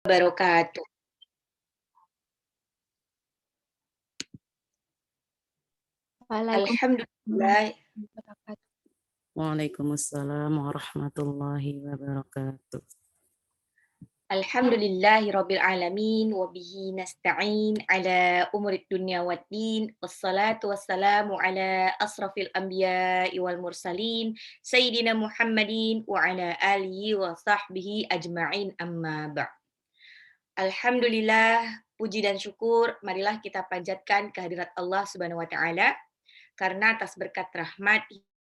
Wabarakatuh. Waalaikumsalam Alhamdulillah. warahmatullahi wabarakatuh. Waalaikumsalam warahmatullahi wabarakatuh. Alhamdulillahirabbil alamin wa bihi nasta'in ala umurid dunya waddin. Wassalatu wassalamu ala asrafil anbiya'i wal mursalin sayyidina Muhammadin wa ala alihi wa sahbihi ajma'in amma ba'd. Alhamdulillah, puji dan syukur marilah kita panjatkan kehadirat Allah Subhanahu wa taala karena atas berkat rahmat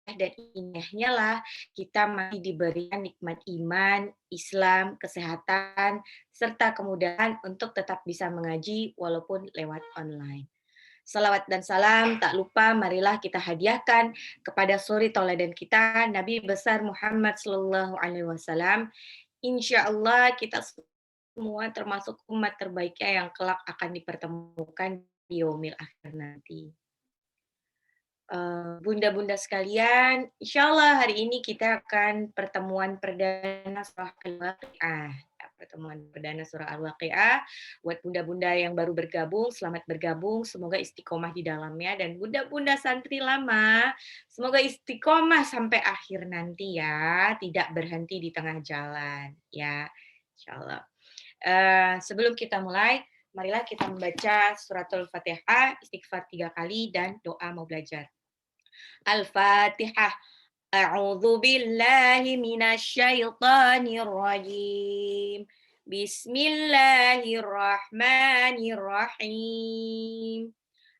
dan inahnya lah kita masih diberikan nikmat iman, Islam, kesehatan, serta kemudahan untuk tetap bisa mengaji walaupun lewat online. Salawat dan salam tak lupa marilah kita hadiahkan kepada suri tauladan kita Nabi besar Muhammad Sallallahu Alaihi Wasallam. Insya Allah kita semua termasuk umat terbaiknya yang kelak akan dipertemukan di yaumil akhir nanti. Bunda-bunda sekalian, insya Allah hari ini kita akan pertemuan perdana surah Al-Waqi'ah. Pertemuan perdana surah Al-Waqi'ah. Buat bunda-bunda yang baru bergabung, selamat bergabung. Semoga istiqomah di dalamnya. Dan bunda-bunda santri lama, semoga istiqomah sampai akhir nanti ya. Tidak berhenti di tengah jalan. Ya, insya Allah. Sebelum kita mulai, marilah kita membaca suratul Fatihah, istighfar 3 kali, dan doa mau belajar. Al-Fatihah. A'udzu billahi minasy syaithanir rajim. Bismillahirrahmanirrahim.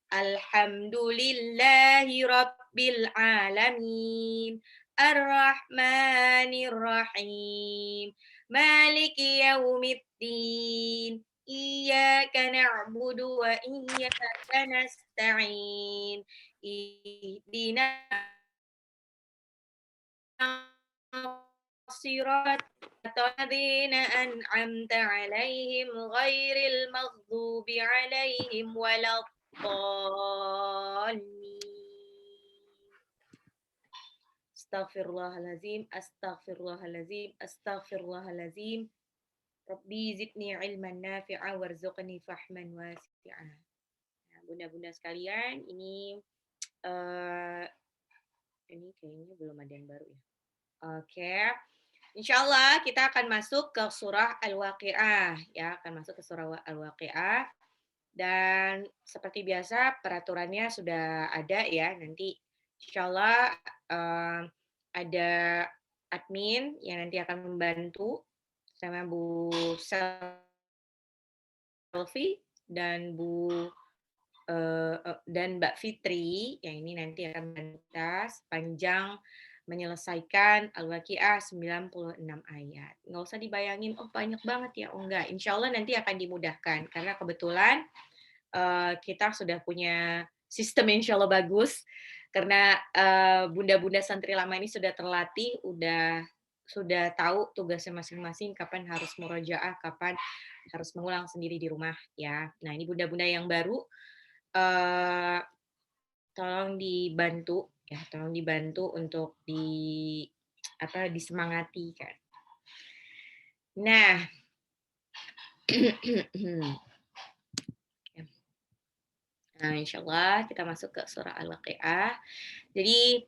Alhamdulillahi rabbil alamin. Ar-Rahmanir Rahim. Maliki yaumiddin. Iyyaka na'budu wa iyyaka nasta'in. Ihdinas صراط الذين أنعمت عليهم غير المغضوب عليهم ولا الضالين. Astaghfirullahalazim, astaghfirullahalazim, astaghfirullahalazim. Rabbi zidni ilman nafi'a warzuqni fahman wasi'a. Nah, bunda-bunda sekalian, ini kayaknya belum ada yang baru ya. Oke. Insya Allah kita akan masuk ke surah Al-Waqi'ah. Ya, akan masuk ke surah Al-Waqi'ah. Dan seperti biasa peraturannya sudah ada ya. Nanti insya Allah ada admin yang nanti akan membantu sama Bu Selvi dan dan Mbak Fitri yang ini nanti akan kita sepanjang menyelesaikan Al-Waqi'ah 96 ayat. Nggak usah dibayangin, oh banyak banget ya. Oh enggak, insya Allah nanti akan dimudahkan. Karena kebetulan kita sudah punya sistem insya Allah bagus. Karena bunda-bunda santri lama ini sudah terlatih, sudah tahu tugasnya masing-masing, kapan harus murojaah, kapan harus mengulang sendiri di rumah. Ya. Nah ini bunda-bunda yang baru, tolong dibantu ya, tolong dibantu untuk disemangati kan. Nah, nah insya Allah kita masuk ke surah Al-Waqi'ah. Jadi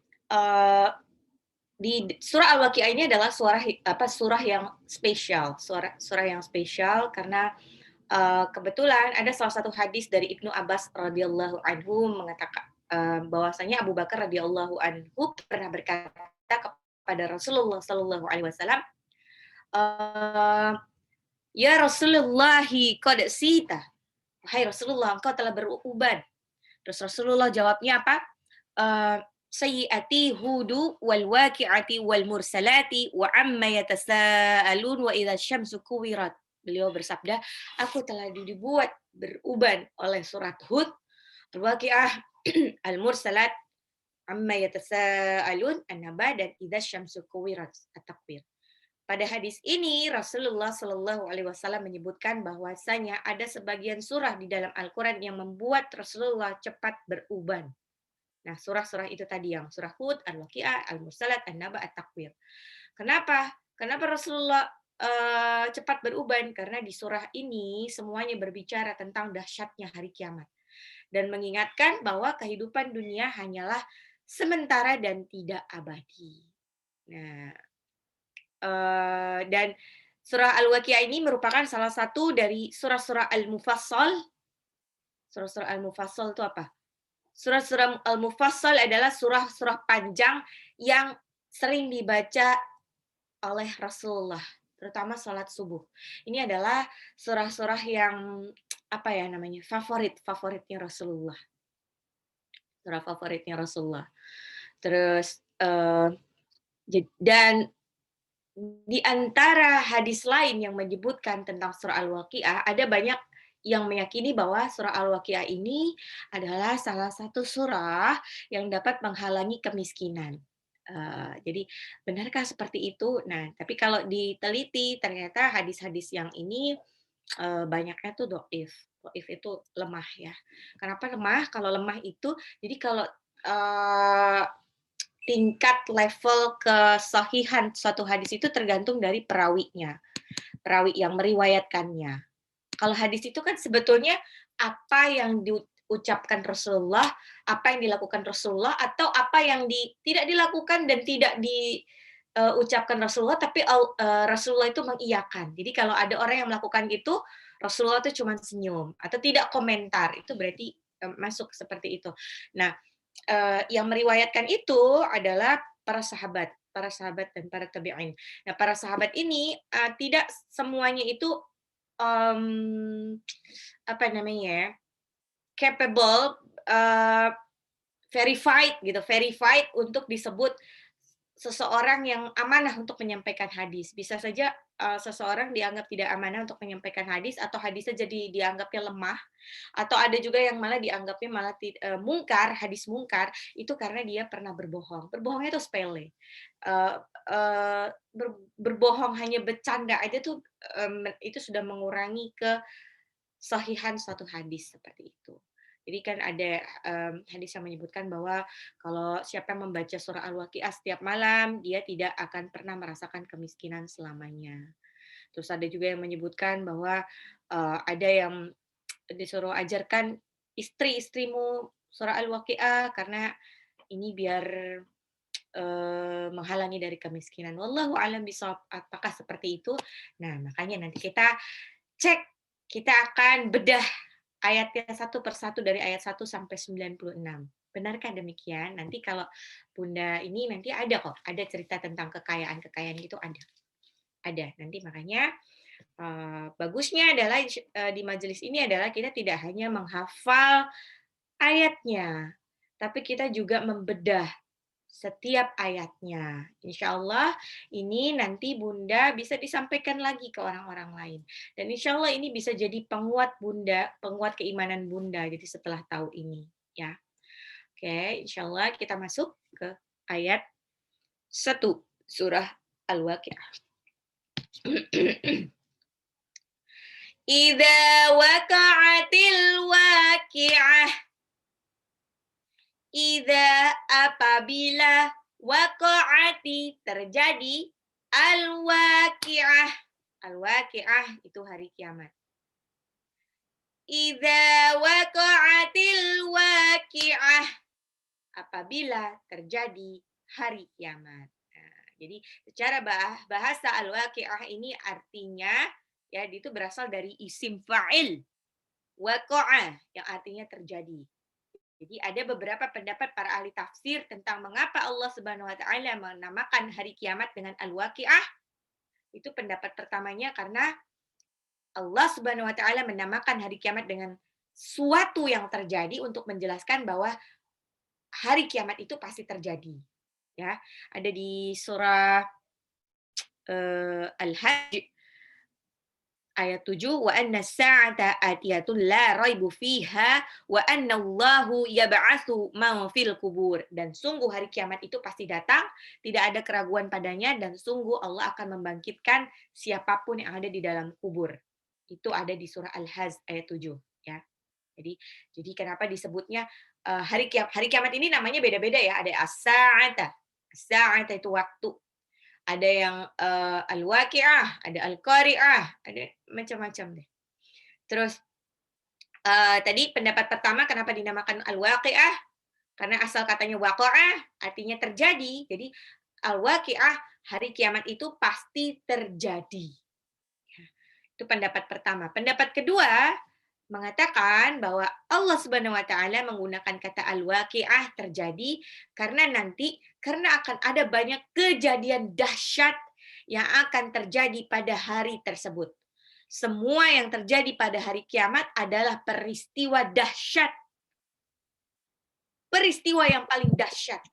di surah Al-Waqi'ah ini adalah surah yang spesial, surah yang spesial karena kebetulan ada salah satu hadis dari Ibnu Abbas radhiyallahu anhu mengatakan bahwasanya Abu Bakar radhiyallahu anhu pernah berkata kepada Rasulullah sallallahu alaihi wasallam, ya Rasulullah qad sita. Wahai Rasulullah, engkau telah beruban. Terus Rasulullah jawabnya apa? Sayyiati hudu wal waqi'ati wal mursalati wa amma yatasaalun wa idza syamsu kuwirat. Beliau bersabda, aku telah dibuat beruban oleh surat Hud, Al-Waqi'ah, Al-Mursalat, amma yatasaalun, An-Naba, dan idza syamsu kuwirat, At-Takwir. Pada hadis ini Rasulullah Shallallahu Alaihi Wasallam menyebutkan bahwasanya ada sebagian surah di dalam Al-Quran yang membuat Rasulullah cepat beruban. Nah, surah-surah itu tadi yang surah Hud, Al-Waqi'ah, Al-Mursalat, An-Naba, At-Takwir. Kenapa? Kenapa Rasulullah cepat beruban karena di surah ini semuanya berbicara tentang dahsyatnya hari kiamat dan mengingatkan bahwa kehidupan dunia hanyalah sementara dan tidak abadi. Nah, dan surah Al-Waqiah ini merupakan salah satu dari surah-surah Al-Mufassal. Surah-surah Al-Mufassal itu apa? Surah-surah Al-Mufassal adalah surah-surah panjang yang sering dibaca oleh Rasulullah, terutama sholat subuh. Ini adalah surah-surah yang apa ya namanya, favoritnya Rasulullah. Surah favoritnya Rasulullah. Terus dan di antara hadis lain yang menyebutkan tentang surah Al-Waqiah, ada banyak yang meyakini bahwa surah Al-Waqiah ini adalah salah satu surah yang dapat menghalangi kemiskinan. Jadi benarkah seperti itu? Nah, tapi kalau diteliti ternyata hadis-hadis yang ini banyaknya tuh doif. Doif itu lemah ya. Kenapa lemah? Kalau lemah itu, jadi kalau uh, tingkat level kesahihan suatu hadis itu tergantung dari perawinya, perawi yang meriwayatkannya. Kalau hadis itu kan sebetulnya apa yang diucapkan Rasulullah, apa yang dilakukan Rasulullah, atau apa yang tidak dilakukan dan tidak diucapkan Rasulullah, tapi Rasulullah itu mengiyakan. Jadi kalau ada orang yang melakukan itu, Rasulullah itu cuma senyum atau tidak komentar, itu berarti masuk seperti itu. Nah, yang meriwayatkan itu adalah para sahabat dan para tabi'in. Nah, para sahabat ini tidak semuanya itu apa namanya ya, capable, verified untuk disebut seseorang yang amanah untuk menyampaikan hadis. Bisa saja seseorang dianggap tidak amanah untuk menyampaikan hadis atau hadisnya jadi dianggapnya lemah, atau ada juga yang malah dianggapnya malah mungkar, hadis mungkar itu karena dia pernah berbohong. Berbohongnya itu sepele. Eh, Berbohong hanya bercanda aja tuh itu sudah mengurangi kesahihan suatu hadis seperti itu. Jadi kan ada hadis yang menyebutkan bahwa kalau siapa yang membaca surah Al-Waqiah setiap malam, dia tidak akan pernah merasakan kemiskinan selamanya. Terus ada juga yang menyebutkan bahwa ada yang disuruh ajarkan istri-istrimu surah Al-Waqiah karena ini biar menghalangi dari kemiskinan. Wallahu a'lam bishawab. Apakah seperti itu? Nah, makanya nanti kita cek, kita akan bedah ayatnya satu persatu dari ayat 1 sampai 96. Benarkah demikian? Nanti kalau Bunda ini nanti ada kok, ada cerita tentang kekayaan-kekayaan gitu ada. Ada. Nanti makanya bagusnya adalah di majelis ini adalah kita tidak hanya menghafal ayatnya, tapi kita juga membedah setiap ayatnya. Insya Allah ini nanti Bunda bisa disampaikan lagi ke orang-orang lain. Dan insya Allah ini bisa jadi penguat Bunda, penguat keimanan Bunda. Jadi setelah tahu ini, ya. Oke, insya Allah kita masuk ke ayat 1 surah Al-Waqiah. Idza waqa'atil waqi'ah. Idza apabila waqa'ati terjadi al-waqi'ah. Al-waqi'ah itu hari kiamat. Idza waqa'atil waqi'ah. Apabila terjadi hari kiamat. Nah, jadi secara bahasa al-waqi'ah ini artinya ya itu berasal dari isim fa'il waqa'a yang artinya terjadi. Jadi ada beberapa pendapat para ahli tafsir tentang mengapa Allah Subhanahu wa taala menamakan hari kiamat dengan al-waqi'ah. Itu pendapat pertamanya karena Allah Subhanahu wa taala menamakan hari kiamat dengan suatu yang terjadi untuk menjelaskan bahwa hari kiamat itu pasti terjadi. Ya, ada di surah Al-Hajj ayat 7, wa anna sa'ata atiyatun la raibu fiha wa anna Allahu yab'atsu man fil kubur, dan sungguh hari kiamat itu pasti datang, tidak ada keraguan padanya, dan sungguh Allah akan membangkitkan siapapun yang ada di dalam kubur. Itu ada di surah Al-Hajj ayat 7 ya. Jadi kenapa disebutnya hari kiamat ini namanya beda-beda ya, ada as-sa'ata. As-sa'ata itu waktu. Ada yang al-waqi'ah, ada al-qari'ah, ada macam-macam deh. Terus tadi pendapat pertama kenapa dinamakan al-waqi'ah? Karena asal katanya waqa'ah artinya terjadi. Jadi al-waqi'ah, hari kiamat itu pasti terjadi. Ya, itu pendapat pertama. Pendapat kedua mengatakan bahwa Allah Subhanahu wa taala menggunakan kata al-waqi'ah terjadi karena akan ada banyak kejadian dahsyat yang akan terjadi pada hari tersebut. Semua yang terjadi pada hari kiamat adalah peristiwa dahsyat. Peristiwa yang paling dahsyat.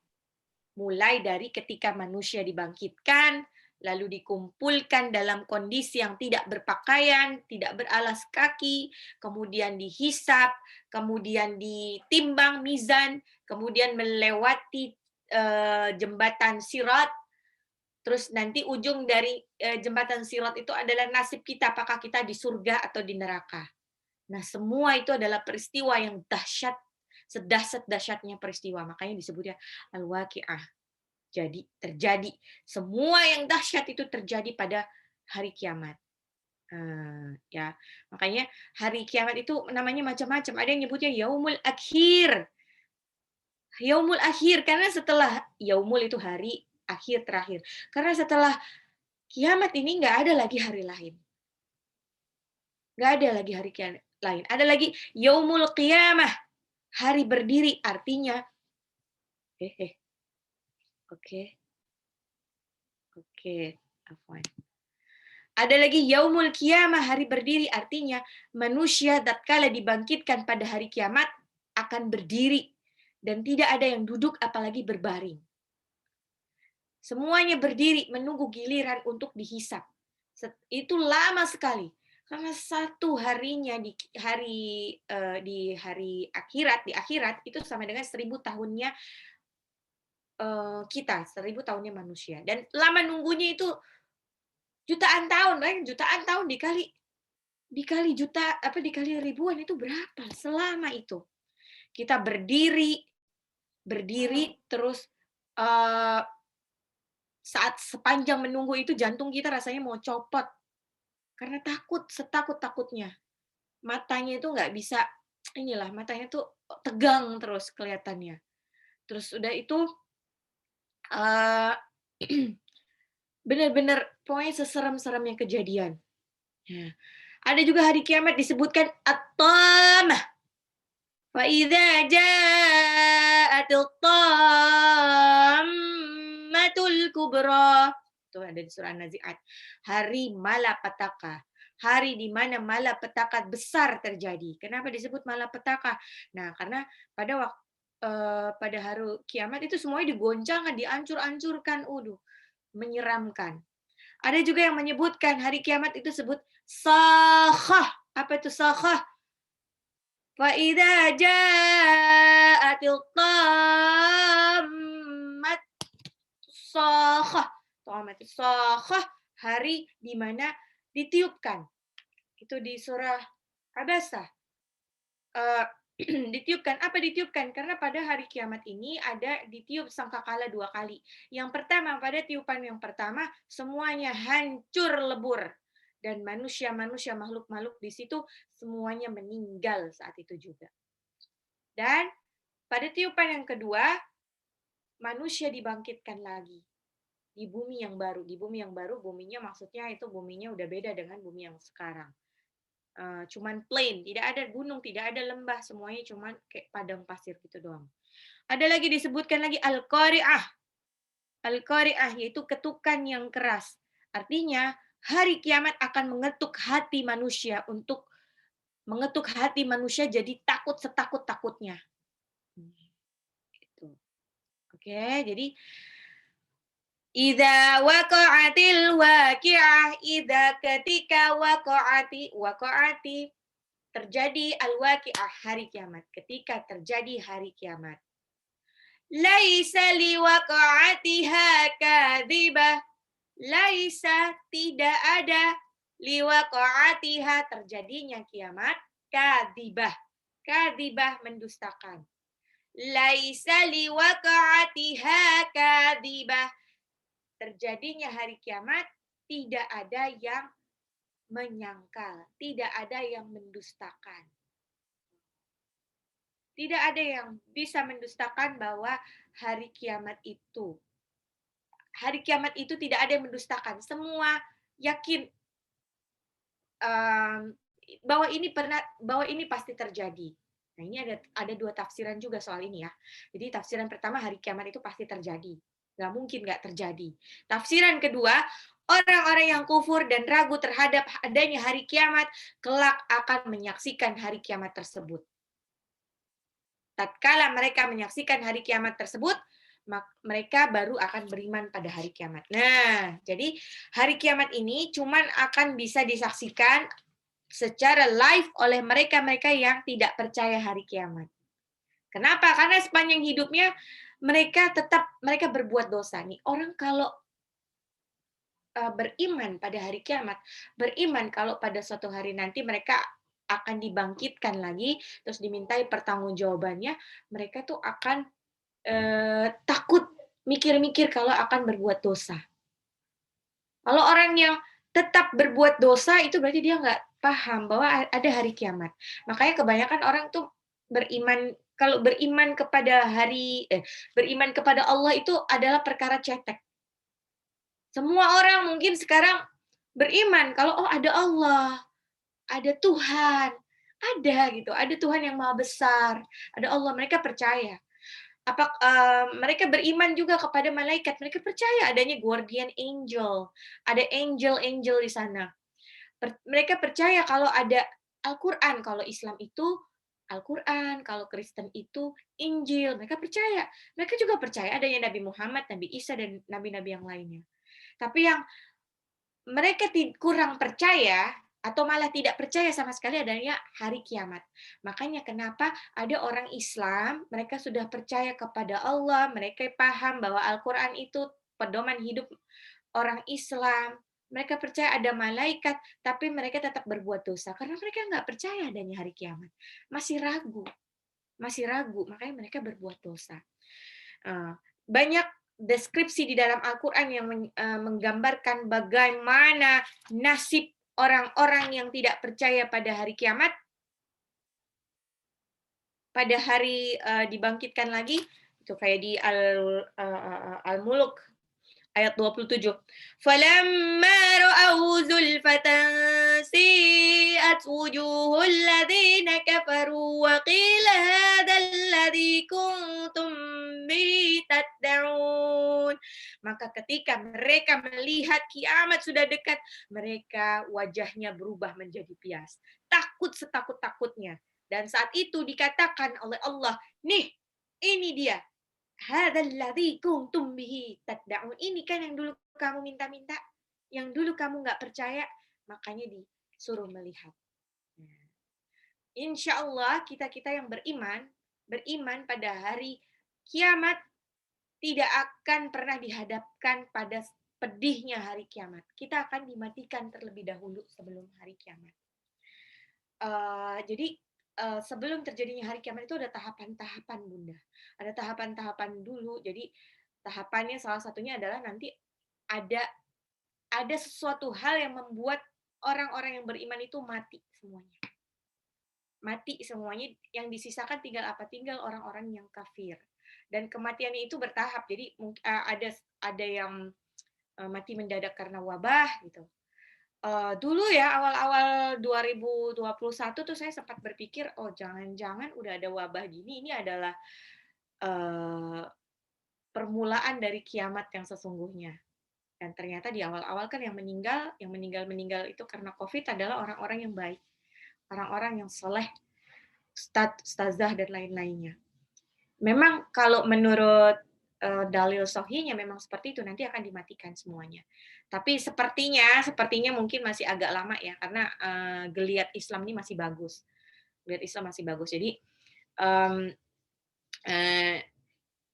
Mulai dari ketika manusia dibangkitkan, lalu dikumpulkan dalam kondisi yang tidak berpakaian, tidak beralas kaki, kemudian dihisap, kemudian ditimbang mizan, kemudian melewati jembatan Sirat, terus nanti ujung dari jembatan Sirat itu adalah nasib kita, apakah kita di surga atau di neraka. Nah, semua itu adalah peristiwa yang dahsyat, sedahsyat-dahsyatnya peristiwa. Makanya disebutnya al-waqi'ah. Jadi terjadi. Semua yang dahsyat itu terjadi pada hari kiamat. Ya, makanya hari kiamat itu namanya macam-macam. Ada yang nyebutnya yaumul akhir. Yaumul akhir karena setelah yaumul itu hari akhir terakhir. Karena setelah kiamat ini nggak ada lagi hari lain. Nggak ada lagi hari kiamat lain. Ada lagi yaumul qiyamah. Hari berdiri artinya oke. Afwan. Ada lagi yaumul qiyamah, hari berdiri, artinya manusia tatkala dibangkitkan pada hari kiamat akan berdiri dan tidak ada yang duduk apalagi berbaring. Semuanya berdiri menunggu giliran untuk dihisap. Itu lama sekali. Karena satu harinya di hari akhirat, di akhirat itu sama dengan 1000 tahunnya kita, 1000 tahunnya manusia. Dan lama nunggunya itu jutaan tahun, jutaan tahun dikali juta dikali ribuan itu berapa? Selama itu. Kita berdiri terus saat sepanjang menunggu itu jantung kita rasanya mau copot. Karena setakut-takutnya. Matanya itu nggak bisa matanya tuh tegang terus kelihatannya. Terus udah itu benar-benar pokoknya seserem-seremnya kejadian. Ya. Ada juga hari kiamat disebutkan at-tamah. Fa idza ja'atil tammatul kubra. Itu ada di surah An-Nazi'at. Hari malapetaka. Hari di mana malapetaka besar terjadi. Kenapa disebut malapetaka? Nah, karena pada hari kiamat itu semuanya digoncangkan, dihancur-hancurkan, menyeramkan. Ada juga yang menyebutkan hari kiamat itu disebut sakhah. Apa itu sakhah? Fa idza ja'atil tammat sakhah. Tammat sakhah, hari di mana ditiupkan. Itu di surah Abasa. Ditiupkan. Apa ditiupkan? Karena pada hari kiamat ini ada ditiup sangkakala 2 kali. Yang pertama, pada tiupan yang pertama, semuanya hancur lebur. Dan manusia-manusia, makhluk-makhluk di situ, semuanya meninggal saat itu juga. Dan pada tiupan yang kedua, manusia dibangkitkan lagi. Di bumi yang baru. Di bumi yang baru, buminya maksudnya itu buminya udah beda dengan bumi yang sekarang. Cuman plain, tidak ada gunung, tidak ada lembah, semuanya cuman kayak padang pasir gitu doang. Ada lagi disebutkan lagi al-qari'ah. Al-qari'ah yaitu ketukan yang keras. Artinya hari kiamat akan mengetuk hati manusia jadi takut setakut-takutnya. Gitu. Oke, jadi idza waqa'atil waqi'ah, ketika waqa'ati terjadi al-waqi'ah, hari kiamat. Ketika terjadi hari kiamat. Laisa liwaqa'atiha kadhibah. Laisa, tidak ada, liwaqa'atiha, terjadinya kiamat, kadhibah. Kadhibah, mendustakan. Laisa liwaqa'atiha kadhibah. terjadinya hari kiamat tidak ada yang menyangkal, tidak ada yang mendustakan. Tidak ada yang bisa mendustakan bahwa hari kiamat itu tidak ada yang mendustakan. Semua yakin bahwa ini pasti terjadi. Nah, ini ada dua tafsiran juga soal ini ya. Jadi tafsiran pertama, hari kiamat itu pasti terjadi. Nggak mungkin nggak terjadi. Tafsiran kedua, orang-orang yang kufur dan ragu terhadap adanya hari kiamat, kelak akan menyaksikan hari kiamat tersebut. Tatkala mereka menyaksikan hari kiamat tersebut, mereka baru akan beriman pada hari kiamat. Nah, jadi hari kiamat ini cuman akan bisa disaksikan secara live oleh mereka-mereka yang tidak percaya hari kiamat. Kenapa? Karena sepanjang hidupnya mereka berbuat dosa nih. Orang kalau beriman pada hari kiamat, beriman kalau pada suatu hari nanti mereka akan dibangkitkan lagi, terus dimintai pertanggungjawabannya, mereka tuh akan takut mikir-mikir kalau akan berbuat dosa. Kalau orang yang tetap berbuat dosa itu berarti dia nggak paham bahwa ada hari kiamat. Makanya kebanyakan orang tuh kalau beriman kepada Allah itu adalah perkara cetek. Semua orang mungkin sekarang beriman kalau ada Allah, ada Tuhan, ada Tuhan yang Maha Besar, ada Allah, mereka percaya. Mereka beriman juga kepada malaikat, mereka percaya adanya guardian angel, ada angel di sana. Mereka percaya kalau ada Al-Quran, kalau Islam itu Al-Quran, kalau Kristen itu Injil, mereka percaya. Mereka juga percaya adanya Nabi Muhammad, Nabi Isa, dan nabi-nabi yang lainnya. Tapi yang mereka kurang percaya atau malah tidak percaya sama sekali adanya hari kiamat. Makanya kenapa ada orang Islam, mereka sudah percaya kepada Allah, mereka paham bahwa Al-Quran itu pedoman hidup orang Islam, mereka percaya ada malaikat, tapi mereka tetap berbuat dosa karena mereka nggak percaya adanya hari kiamat. Masih ragu, makanya mereka berbuat dosa. Banyak deskripsi di dalam Al-Quran yang menggambarkan bagaimana nasib orang-orang yang tidak percaya pada hari kiamat, pada hari dibangkitkan lagi, itu kayak di Al-Mulk ayat 27. Falamma ra'au zulfatan si'at wujuhul ladzina kafaru wa qila hadzal ladzi kuntum bihi tad'un. Maka ketika mereka melihat kiamat sudah dekat, mereka wajahnya berubah menjadi pias. Takut setakut-takutnya. Dan saat itu dikatakan oleh Allah, nih, ini dia. Hadzal ladzi kuntum bihi tad'un. Ini kan yang dulu kamu minta-minta, yang dulu kamu nggak percaya, makanya disuruh melihat. Insya Allah kita yang beriman pada hari kiamat tidak akan pernah dihadapkan pada pedihnya hari kiamat. Kita akan dimatikan terlebih dahulu sebelum hari kiamat. Jadi sebelum terjadinya hari kiamat itu ada tahapan-tahapan, Bunda. Ada tahapan-tahapan dulu. Jadi tahapannya salah satunya adalah nanti ada sesuatu hal yang membuat orang-orang yang beriman itu mati semuanya. Mati semuanya, yang disisakan tinggal apa? Tinggal orang-orang yang kafir. Dan kematiannya itu bertahap. Jadi ada yang mati mendadak karena wabah gitu. Dulu ya awal-awal 2021 tuh saya sempat berpikir, oh jangan-jangan udah ada wabah gini, ini adalah permulaan dari kiamat yang sesungguhnya. Dan ternyata di awal-awal kan yang meninggal itu karena COVID adalah orang-orang yang baik, orang-orang yang soleh, ustazah dan lain-lainnya. Memang kalau menurut dalil sahihnya memang seperti itu, nanti akan dimatikan semuanya. Tapi sepertinya mungkin masih agak lama ya, karena geliat Islam ini masih bagus. Geliat Islam masih bagus.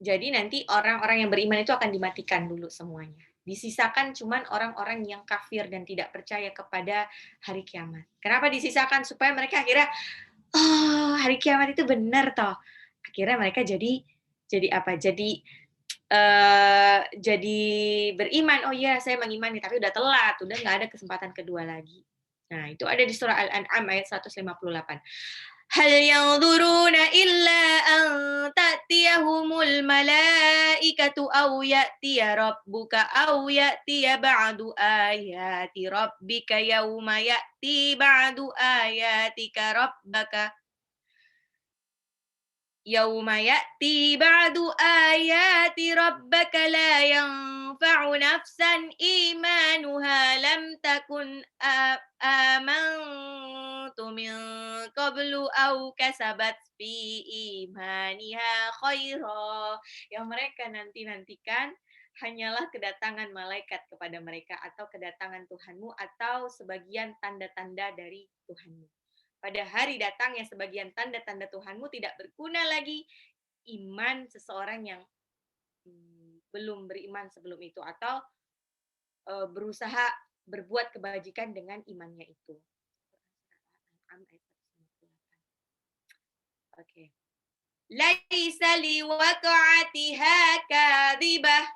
Jadi nanti orang-orang yang beriman itu akan dimatikan dulu semuanya. Disisakan cuman orang-orang yang kafir dan tidak percaya kepada hari kiamat. Kenapa disisakan? Supaya mereka akhirnya, oh hari kiamat itu benar toh. Akhirnya mereka jadi apa? Jadi jadi beriman, oh iya saya mengimani, tapi udah telat, udah nggak ada kesempatan kedua lagi. Nah, itu ada di surah Al-An'am ayat 158. Hal yanzuruna illa an ta'tiyahumul malaikatu aw ya'tiya rabbuka aw ya'tiya ba'du ayati rabbika yauma ya'ti ba'du ayatika rabbaka يوم يأتي بعد آيات ربك لا ينفع نفسا إيمانها لم تكن آمنت من قبل أو كسبت في إيمانها خيرا. Yang mereka nantikan hanyalah kedatangan malaikat kepada mereka atau kedatangan Tuhanmu atau sebagian tanda-tanda dari Tuhanmu. Pada hari datangnya sebagian tanda-tanda Tuhanmu tidak berguna lagi iman seseorang yang belum beriman sebelum itu atau berusaha berbuat kebajikan dengan imannya itu. Oke. Laisa liwaqa'atiha kadhibah.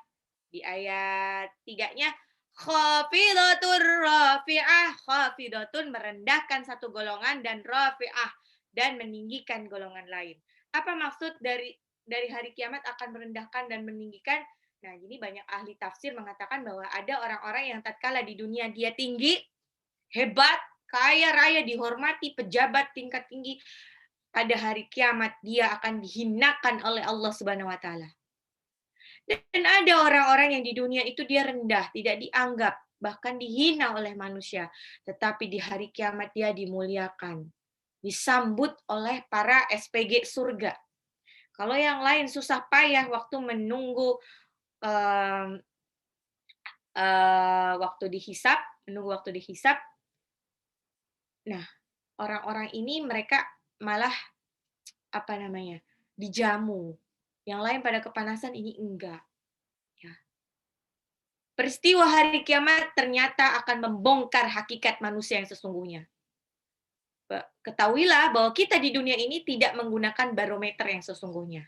Di ayat 3-nya khafidatur rafi'ah, khafidatun merendahkan satu golongan dan rafi'ah dan meninggikan golongan lain. Apa maksud dari hari kiamat akan merendahkan dan meninggikan? Nah, ini banyak ahli tafsir mengatakan bahwa ada orang-orang yang tatkala di dunia dia tinggi, hebat, kaya raya, dihormati, pejabat tingkat tinggi, pada hari kiamat dia akan dihinakan oleh Allah Subhanahu wa taala. Dan ada orang-orang yang di dunia itu dia rendah, tidak dianggap, bahkan dihina oleh manusia. Tetapi di hari kiamat dia dimuliakan, disambut oleh para SPG surga. Kalau yang lain susah payah waktu menunggu waktu dihisap, nah orang-orang ini mereka malah dijamu. Yang lain pada kepanasan, ini enggak. Ya. Peristiwa hari kiamat ternyata akan membongkar hakikat manusia yang sesungguhnya. Ketahuilah bahwa kita di dunia ini tidak menggunakan barometer yang sesungguhnya.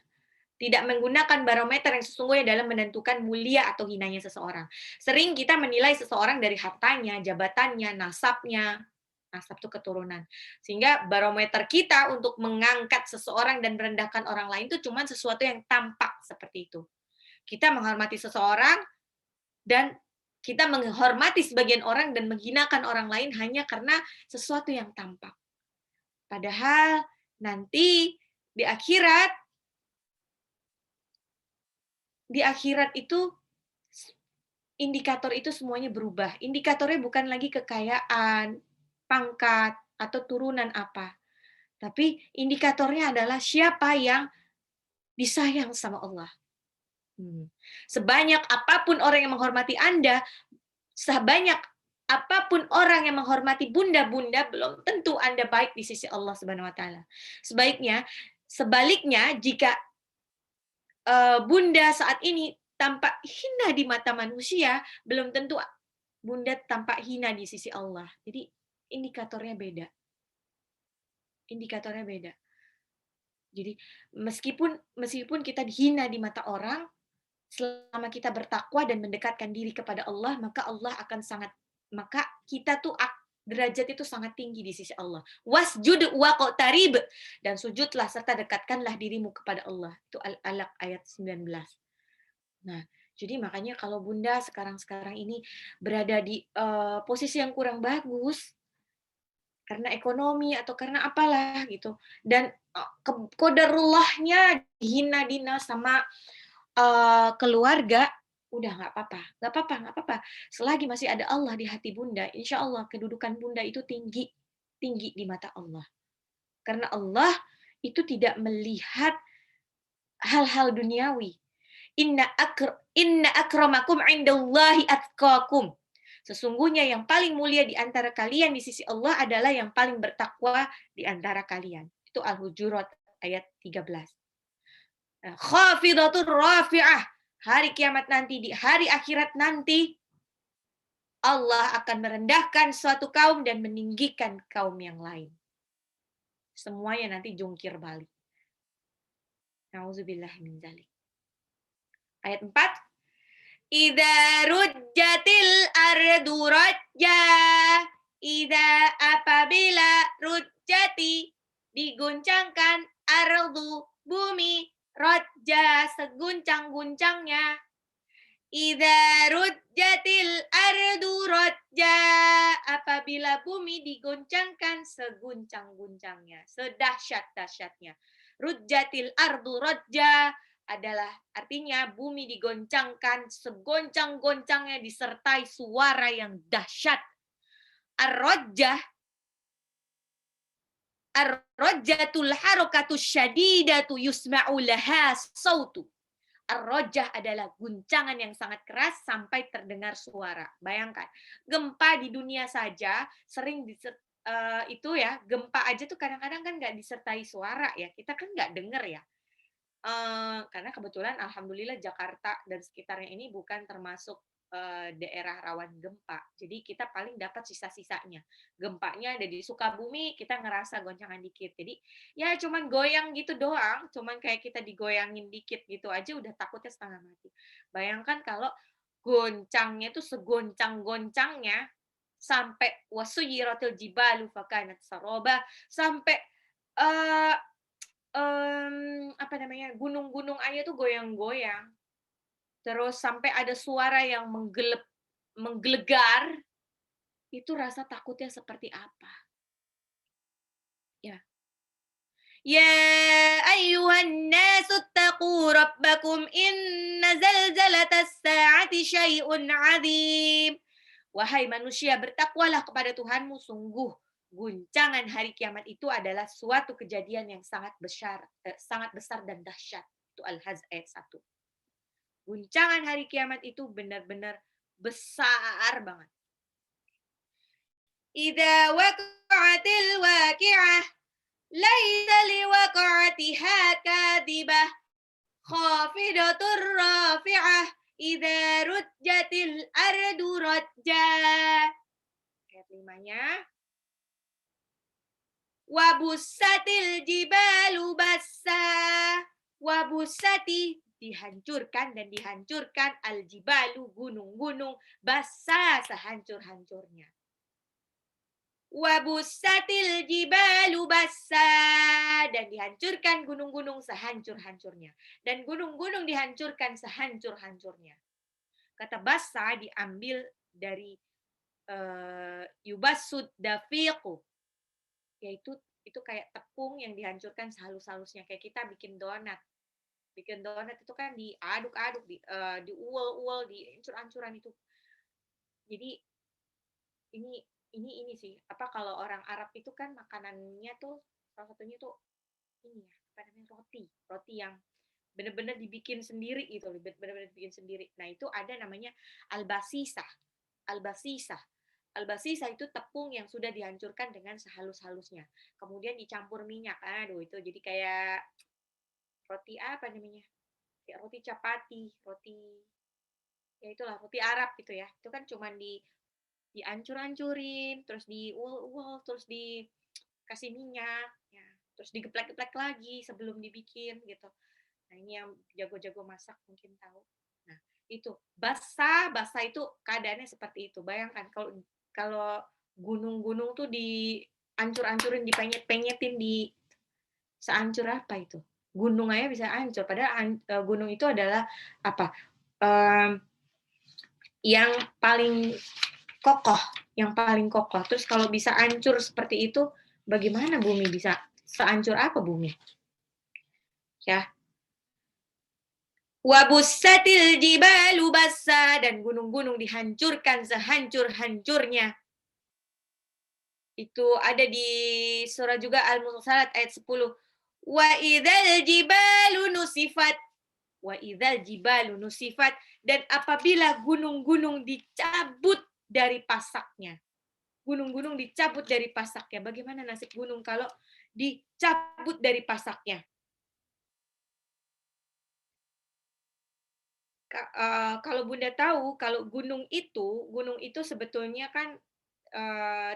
Tidak menggunakan barometer yang sesungguhnya dalam menentukan mulia atau hinanya seseorang. Sering kita menilai seseorang dari hartanya, jabatannya, nasabnya. Nasab itu keturunan. Sehingga barometer kita untuk mengangkat seseorang dan merendahkan orang lain itu cuma sesuatu yang tampak seperti itu. Kita menghormati seseorang dan kita menghormati sebagian orang dan menghinakan orang lain hanya karena sesuatu yang tampak. Padahal nanti di akhirat itu indikator itu semuanya berubah. Indikatornya bukan lagi kekayaan, pangkat, atau turunan apa. Tapi indikatornya adalah siapa yang disayang sama Allah. Sebanyak apapun orang yang menghormati Anda, sebanyak apapun orang yang menghormati bunda-bunda, belum tentu Anda baik di sisi Allah Subhanahu wa taala. Sebaliknya, jika bunda saat ini tampak hina di mata manusia, belum tentu bunda tampak hina di sisi Allah. Jadi indikatornya beda. Jadi meskipun kita dihina di mata orang, selama kita bertakwa dan mendekatkan diri kepada Allah, maka kita tuh derajat itu sangat tinggi di sisi Allah. Wasjud waqtarib, dan sujudlah serta dekatkanlah dirimu kepada Allah. Itu Al-Alaq ayat 19. Nah, jadi makanya kalau bunda sekarang ini berada di posisi yang kurang bagus karena ekonomi atau karena apalah gitu, dan qadarullahnya dihina sama keluarga, udah nggak apa-apa. Selagi masih ada Allah di hati bunda, insya Allah kedudukan bunda itu tinggi di mata Allah. Karena Allah itu tidak melihat hal-hal duniawi. Inna akramakum indallahi atqakum. Sesungguhnya yang paling mulia di antara kalian di sisi Allah adalah yang paling bertakwa di antara kalian. Itu Al-Hujurat ayat 13. Khafidatur rafi'ah. Hari kiamat nanti, di hari akhirat nanti, Allah akan merendahkan suatu kaum dan meninggikan kaum yang lain. Semuanya nanti jungkir balik. Nauzubillah min dzalik. Ayat 4. Idza rujjatil ardu rajja. Idza apabila rujjati diguncangkan ardu bumi rajja seguncang-guncangnya. Idza rujjatil ardu rajja apabila bumi digoncangkan seguncang-guncangnya, sedahsyat-dahsyatnya. Rujjatil ardu rajja adalah artinya bumi digoncangkan segoncang-goncangnya disertai suara yang dahsyat. Ar-rajjah ar-rajjatul harakatus syadidatu yusma'u laha sautu. Ar-rajjah adalah guncangan yang sangat keras sampai terdengar suara. Bayangkan, gempa di dunia saja sering itu ya, gempa aja tuh kadang-kadang kan nggak disertai suara ya, kita kan nggak denger ya. Karena kebetulan alhamdulillah Jakarta dan sekitarnya ini bukan termasuk daerah rawan gempa. Jadi kita paling dapat sisa-sisanya. Gempanya ada di Sukabumi, kita ngerasa goncangan dikit. Jadi ya cuman goyang gitu doang, cuman kayak kita digoyangin dikit gitu aja udah takutnya setengah mati. Bayangkan kalau goncangnya itu segoncang-goncangnya sampai wasuyiratil jibalu fakanat saroba, sampai eh apa namanya, gunung-gunung aja tuh goyang-goyang. Terus sampai ada suara yang menggelegar, itu rasa takutnya seperti apa, ya. Ya ayyuhan nasu ttaqu rabbakum inna zalzalatas sa'ati syai'un 'adzim. Wahai manusia, bertakwalah kepada Tuhanmu, sungguh guncangan hari kiamat itu adalah suatu kejadian yang sangat besar dan dahsyat. Itu Al-Hajj ayat 1. Guncangan hari kiamat itu benar-benar besar banget. Idza waqa'atil waqi'ah laisa liwaqa'atiha kadhibah khafidatur rafi'ah idza rujjatil ardu rajja. Ayat 5-nya. Wabussatil jibalu bassa. Wabussati dihancurkan dan dihancurkan al-jibalu gunung-gunung bassa sehancur-hancurnya. Wabussatil jibalu bassa dan dihancurkan gunung-gunung sehancur-hancurnya dan gunung-gunung dihancurkan sehancur-hancurnya. Kata bassa diambil dari yubassud dafiqu, yaitu itu kayak tepung yang dihancurkan sehalus-halusnya, kayak kita bikin donat. Bikin donat itu kan diaduk-aduk, diuel-uel, dihancur-hancuran itu. Jadi ini sih, apa kalau orang Arab itu kan makanannya tuh salah satunya tuh ini ya, apa namanya, roti yang benar-benar dibikin sendiri gitu, benar-benar dibikin sendiri. Nah, itu ada namanya albasisah. Albasisah. Albasisah itu tepung yang sudah dihancurkan dengan sehalus-halusnya. Kemudian dicampur minyak. Aduh, itu jadi kayak roti apa namanya? Kayak roti capati, roti ya itulah roti Arab gitu ya. Itu kan cuman diancur-ancurin, terus diul-ul, terus dikasih minyak, ya. Terus digeplek-geplek lagi sebelum dibikin gitu. Nah, ini yang jago-jago masak mungkin tahu. Nah, itu basah itu keadaannya seperti itu. Bayangkan kalau gunung-gunung tuh diancur-ancurin, dipenyet-penyetin, seancur apa itu? Gunung aja bisa hancur. Padahal gunung itu adalah apa? Yang paling kokoh, Terus kalau bisa hancur seperti itu, bagaimana bumi bisa sehancur apa bumi? Ya. Wabussatil jibalu bassa dan gunung-gunung dihancurkan sehancur-hancurnya. Itu ada di surah juga Al-Mursalat ayat 10. Wa idzal jibalu nusifat. Wa idzal jibalu nusifat, dan apabila gunung-gunung dicabut dari pasaknya. Gunung-gunung dicabut dari pasaknya. Bagaimana nasib gunung kalau dicabut dari pasaknya? Kalau Bunda tahu, kalau gunung itu sebetulnya kan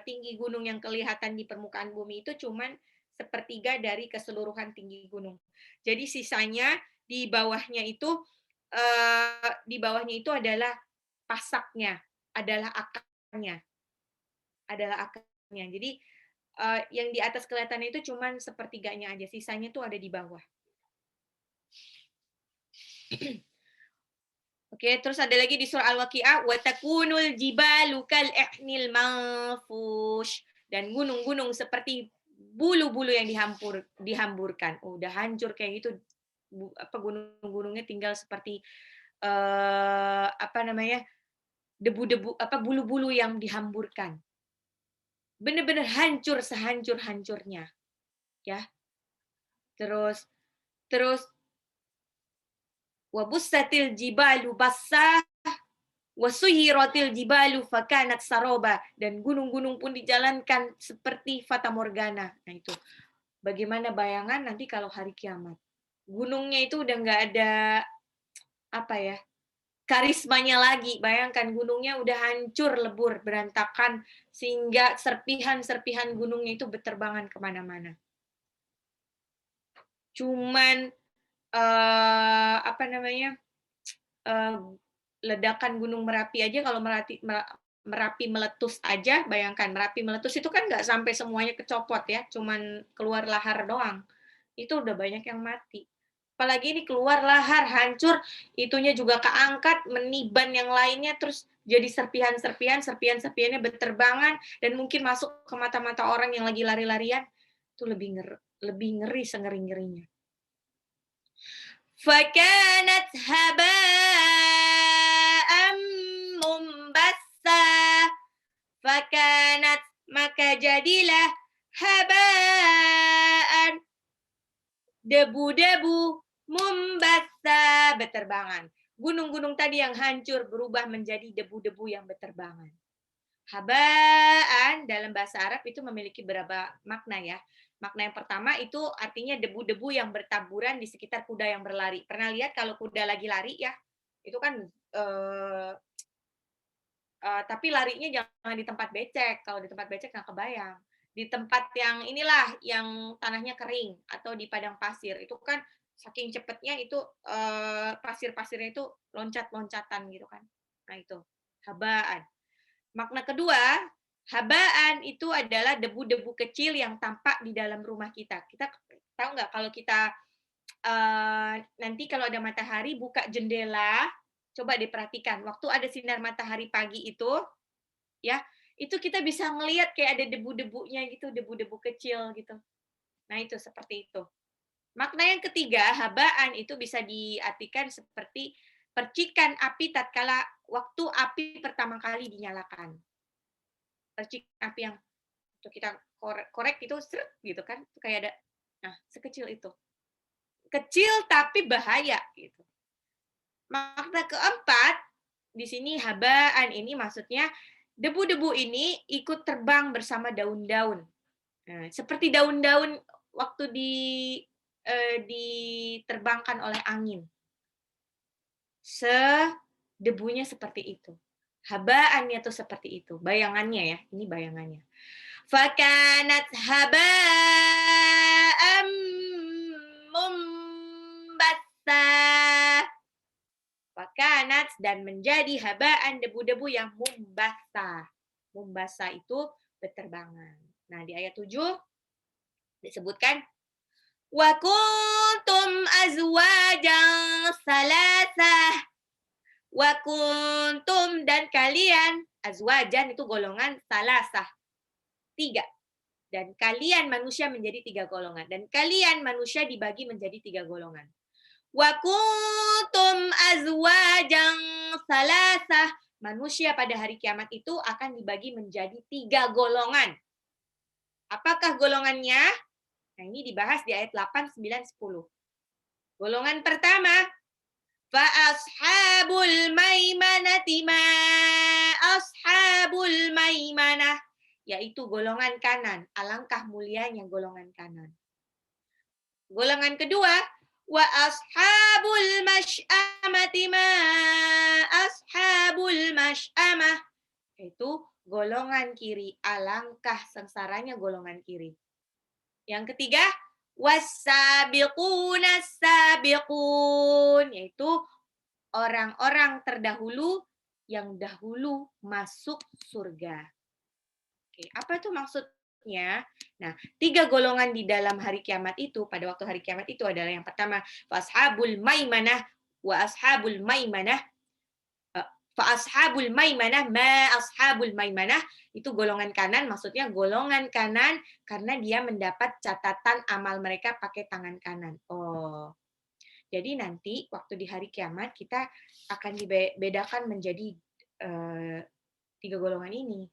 tinggi gunung yang kelihatan di permukaan bumi itu cuman sepertiga dari keseluruhan tinggi gunung. Jadi sisanya di bawahnya itu di bawahnya itu adalah pasaknya, adalah akarnya, Jadi, yang di atas kelihatannya itu cuman sepertiganya aja, sisanya tuh ada di bawah. Oke, terus ada lagi di surah Al-Waqiah, wa takunul jibalu kal ihnil manfush, dan gunung-gunung seperti bulu-bulu yang dihamburkan. Udah hancur kayak gitu, gunung-gunungnya tinggal seperti apa namanya? Debu-debu bulu-bulu yang dihamburkan. Bener-bener hancur sehancur-hancurnya, ya. Terus terus wa bussatil jibalu bassa wa suyyiratil jibalu fakanat saroba, dan gunung-gunung pun dijalankan seperti fata morgana. Nah itu, bagaimana bayangan nanti kalau hari kiamat? Gunungnya itu udah nggak ada apa ya? Karismanya lagi. Bayangkan gunungnya udah hancur, lebur, berantakan, sehingga serpihan-serpihan gunungnya itu berterbangan kemana-mana. Cuman apa namanya, ledakan Gunung Merapi aja, kalau Merapi meletus aja, bayangkan Merapi meletus itu kan nggak sampai semuanya kecopot ya, cuman keluar lahar doang. Itu udah banyak yang mati. Apalagi ini keluar lahar, hancur, itunya juga keangkat, meniban yang lainnya, terus jadi serpihan-serpihannya berterbangan, dan mungkin masuk ke mata-mata orang yang lagi lari-larian. Itu lebih ngeri sengeri-ngerinya. فَكَانَتْ هَبَاءً مُنبَثًّا. Fakanat, maka jadilah habaan, debu-debu, mumbatsa, berterbangan. Gunung-gunung tadi yang hancur berubah menjadi debu-debu yang berterbangan. Habaan dalam bahasa Arab itu memiliki beberapa makna ya. Makna yang pertama itu artinya debu-debu yang bertaburan di sekitar kuda yang berlari. Pernah lihat kalau kuda lagi lari ya? Itu kan tapi larinya jangan di tempat becek. Kalau di tempat becek nggak kebayang. Di tempat yang inilah, yang tanahnya kering atau di padang pasir. Itu kan saking cepatnya itu pasir-pasirnya itu loncat-loncatan gitu kan. Nah itu, habaan. Makna kedua, habaan itu adalah debu-debu kecil yang tampak di dalam rumah kita. Kita tahu nggak kalau kita nanti kalau ada matahari buka jendela, coba diperhatikan, waktu ada sinar matahari pagi itu, ya, itu kita bisa ngelihat kayak ada debu-debunya gitu, debu-debu kecil gitu. Nah itu, seperti itu. Makna yang ketiga, habaan itu bisa diartikan seperti percikan api tatkala waktu api pertama kali dinyalakan. Percikan api yang untuk kita korek itu seret gitu kan, kayak ada, nah sekecil itu. Kecil tapi bahaya gitu. Makna keempat, di sini habaan ini maksudnya debu-debu ini ikut terbang bersama daun-daun. Nah, seperti daun-daun waktu diterbangkan oleh angin. Debunya seperti itu. Habaannya tuh seperti itu. Bayangannya ya, ini bayangannya. Fakanat haba'am mumbatsa. Fakanat, dan menjadi habaan, debu-debu yang mumbasa. Mumbasa itu berterbangan. Nah, di ayat 7 disebutkan wa kuntum azwajan salasah. Wa kuntum, dan kalian, azwajan itu golongan, salasah, 3. Dan kalian manusia menjadi 3 golongan. Dan kalian manusia dibagi menjadi 3 golongan. Wa kuntum azwajan salasah. Manusia pada hari kiamat itu akan dibagi menjadi 3 golongan. Apakah golongannya? Nah, ini dibahas di ayat 8, 9, 10. Golongan pertama, fa ashabul maimanati ma ashabul maimanah, yaitu golongan kanan. Alangkah mulianya golongan kanan. Golongan kedua, wa ashabul masy'amati ma ashabul masy'amah, yaitu golongan kiri. Alangkah sengsaranya golongan kiri. Yang ketiga, was-sabiqunas sabiqun, yaitu orang-orang terdahulu yang dahulu masuk surga. Oke, apa itu maksudnya? Nah, 3 golongan di dalam hari kiamat itu, pada waktu hari kiamat itu adalah yang pertama, ashabul maimanah wa ashabul maimanah. Fa ashabul maimanah ma ashabul maimanah itu golongan kanan, maksudnya golongan kanan karena dia mendapat catatan amal mereka pakai tangan kanan. Oh. Jadi nanti waktu di hari kiamat kita akan dibedakan menjadi 3 golongan ini.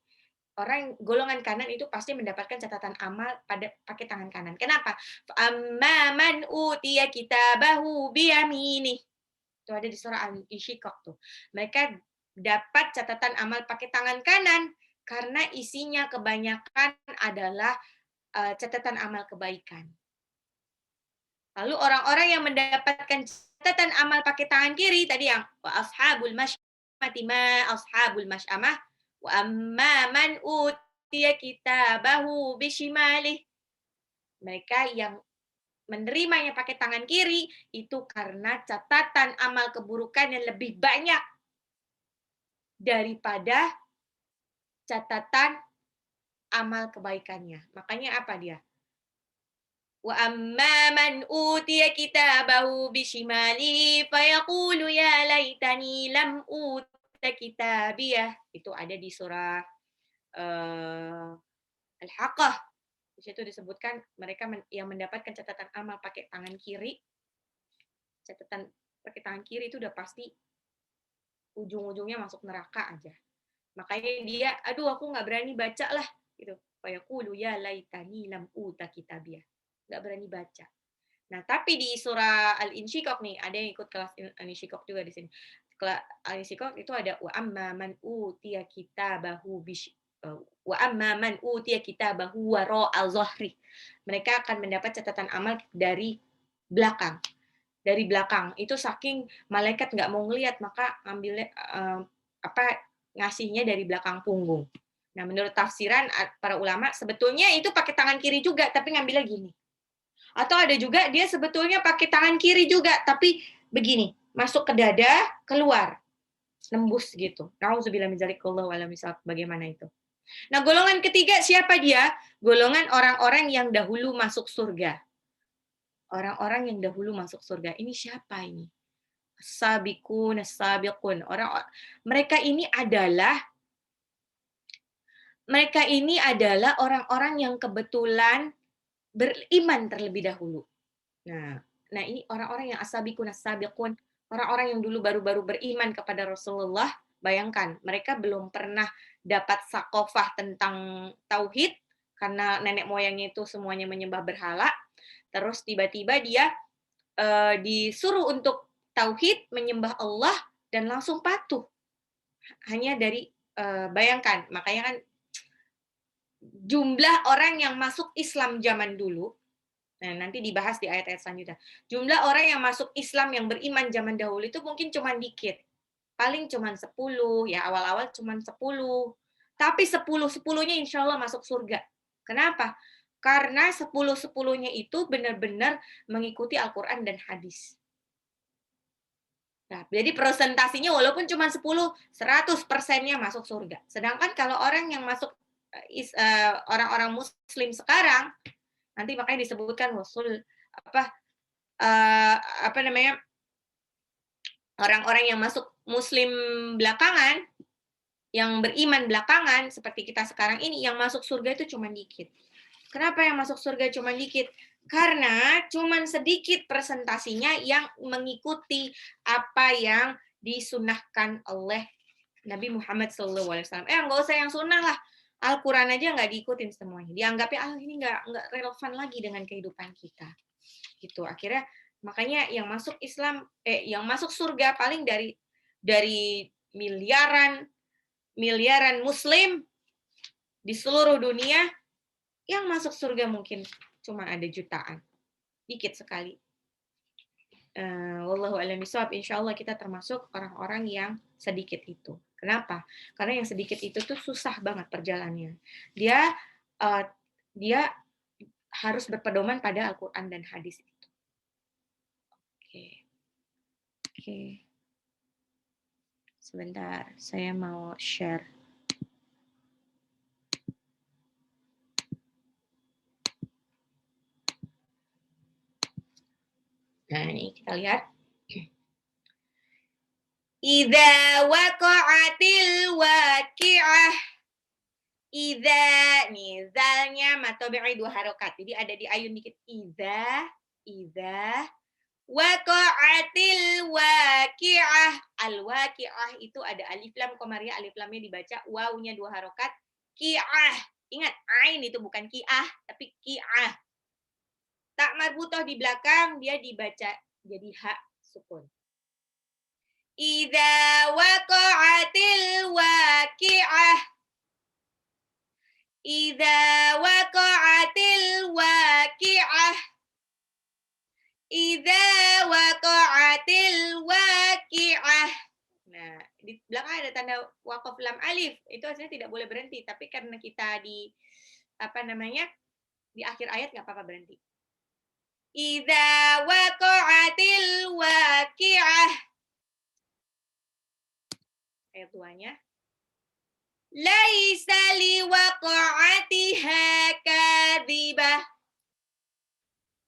Orang golongan kanan itu pasti mendapatkan catatan amal pada pakai tangan kanan. Kenapa? Amma man utiya kitabahu biyaminih. Itu ada di surah Al-Insyiqaq tuh. Mereka dapat catatan amal pakai tangan kanan karena isinya kebanyakan adalah catatan amal kebaikan. Lalu orang-orang yang mendapatkan catatan amal pakai tangan kiri tadi yang ashabul masy'amati ma ashabul masy'amah wa amma man utiya kitabahu bishimalih. Mereka yang menerimanya pakai tangan kiri itu karena catatan amal keburukan yang lebih banyak daripada catatan amal kebaikannya. Makanya apa dia? Wa amma man utiya kitabahu bishimali fayaqulu ya laitani lam uta kitabiyah. Itu ada di surah Al-Haqqah. Di situ disebutkan mereka yang mendapatkan catatan amal pakai tangan kiri. Catatan pakai tangan kiri itu udah pasti ujung-ujungnya masuk neraka aja. Makanya dia, aduh aku nggak berani baca lah, gitu. Fayaqulu ya laitani lam uta kitabiyah. Nggak berani baca. Nah, tapi di surah Al-Insyiqaq nih, ada yang ikut kelas Al-Insyiqaq juga di sini. Kelas Al-Insyiqaq itu ada wa amma man utiya kitabahu wa amma man utiya kitabahu wara'a dhahri. Mereka akan mendapat catatan amal dari belakang. Dari belakang. Itu saking malaikat nggak mau ngelihat, maka ngambilnya ngasihnya dari belakang punggung. Nah, menurut tafsiran para ulama, sebetulnya itu pakai tangan kiri juga, tapi ngambilnya gini. Atau ada juga dia sebetulnya pakai tangan kiri juga, tapi begini, masuk ke dada, keluar, nembus gitu. Nauzubillah min dzalik, wallahu a'lam bishawab. Bagaimana itu? Nah, golongan ketiga siapa dia? Golongan orang-orang yang dahulu masuk surga. Orang-orang yang dahulu masuk surga. Ini siapa ini? Sabiqun, sabiqun. Mereka ini adalah orang-orang yang kebetulan beriman terlebih dahulu. Nah ini orang-orang yang as-sabiqun as-sabiqun, orang-orang yang dulu baru-baru beriman kepada Rasulullah. Bayangkan, mereka belum pernah dapat sakofah tentang tauhid karena nenek moyangnya itu semuanya menyembah berhala. Terus tiba-tiba dia disuruh untuk tauhid, menyembah Allah dan langsung patuh. Hanya dari bayangkan, makanya kan jumlah orang yang masuk Islam zaman dulu. Nah, nanti dibahas di ayat-ayat selanjutnya. Jumlah orang yang masuk Islam yang beriman zaman dahulu itu mungkin cuma dikit. Paling cuma 10, ya awal-awal cuma 10. Tapi 10-10-nya insya Allah masuk surga. Kenapa? Karena 10-10-nya itu benar-benar mengikuti Al-Quran dan hadis. Nah, jadi presentasinya walaupun cuma 10, 100%-nya masuk surga. Sedangkan kalau orang yang masuk orang-orang Muslim sekarang, nanti makanya disebutkan orang-orang yang masuk Muslim belakangan, yang beriman belakangan seperti kita sekarang ini, yang masuk surga itu cuma dikit. Kenapa yang masuk surga cuma dikit? Karena cuma sedikit presentasinya yang mengikuti apa yang disunahkan oleh Nabi Muhammad SAW. Nggak usah yang sunnah lah. Al-Quran aja nggak diikutin semuanya. Dianggapnya ini nggak relevan lagi dengan kehidupan kita. Gitu. Akhirnya makanya yang masuk Islam, yang masuk surga paling dari miliaran Muslim di seluruh dunia, yang masuk surga mungkin cuma ada jutaan, dikit sekali. Wallahu a'lam bishawab. Insyaallah kita termasuk orang-orang yang sedikit itu. Kenapa? Karena yang sedikit itu tuh susah banget perjalanannya. Dia harus berpedoman pada Al-Quran dan hadis itu. Oke. Sebentar, saya mau share. Nah, ini kita lihat. Idza waqa'atil waqi'ah. Idza, nih, zalnya matobi'i 2 harokat. Jadi ada di ayun dikit. Idza, waqa'atil waqi'ah. Al-waqi'ah itu ada alif lam qamariyah, alif lamnya dibaca, wawunya 2 harokat. Qi'ah. Ingat, ain itu bukan ki'ah, tapi ki'ah. Tak marbutoh di belakang, dia dibaca jadi ha sukun. Idza waqa'atil waqi'ah. Idza waqa'atil waqi'ah. Idza waqa'atil waqi'ah. Nah, di belakang ada tanda waqaf lam alif. Itu aslinya tidak boleh berhenti, tapi karena kita di di akhir ayat nggak apa-apa berhenti. Idza waqa'atil waqi'ah. Ayat 2-nya. Laisa liwaqa'atiha kadhibah.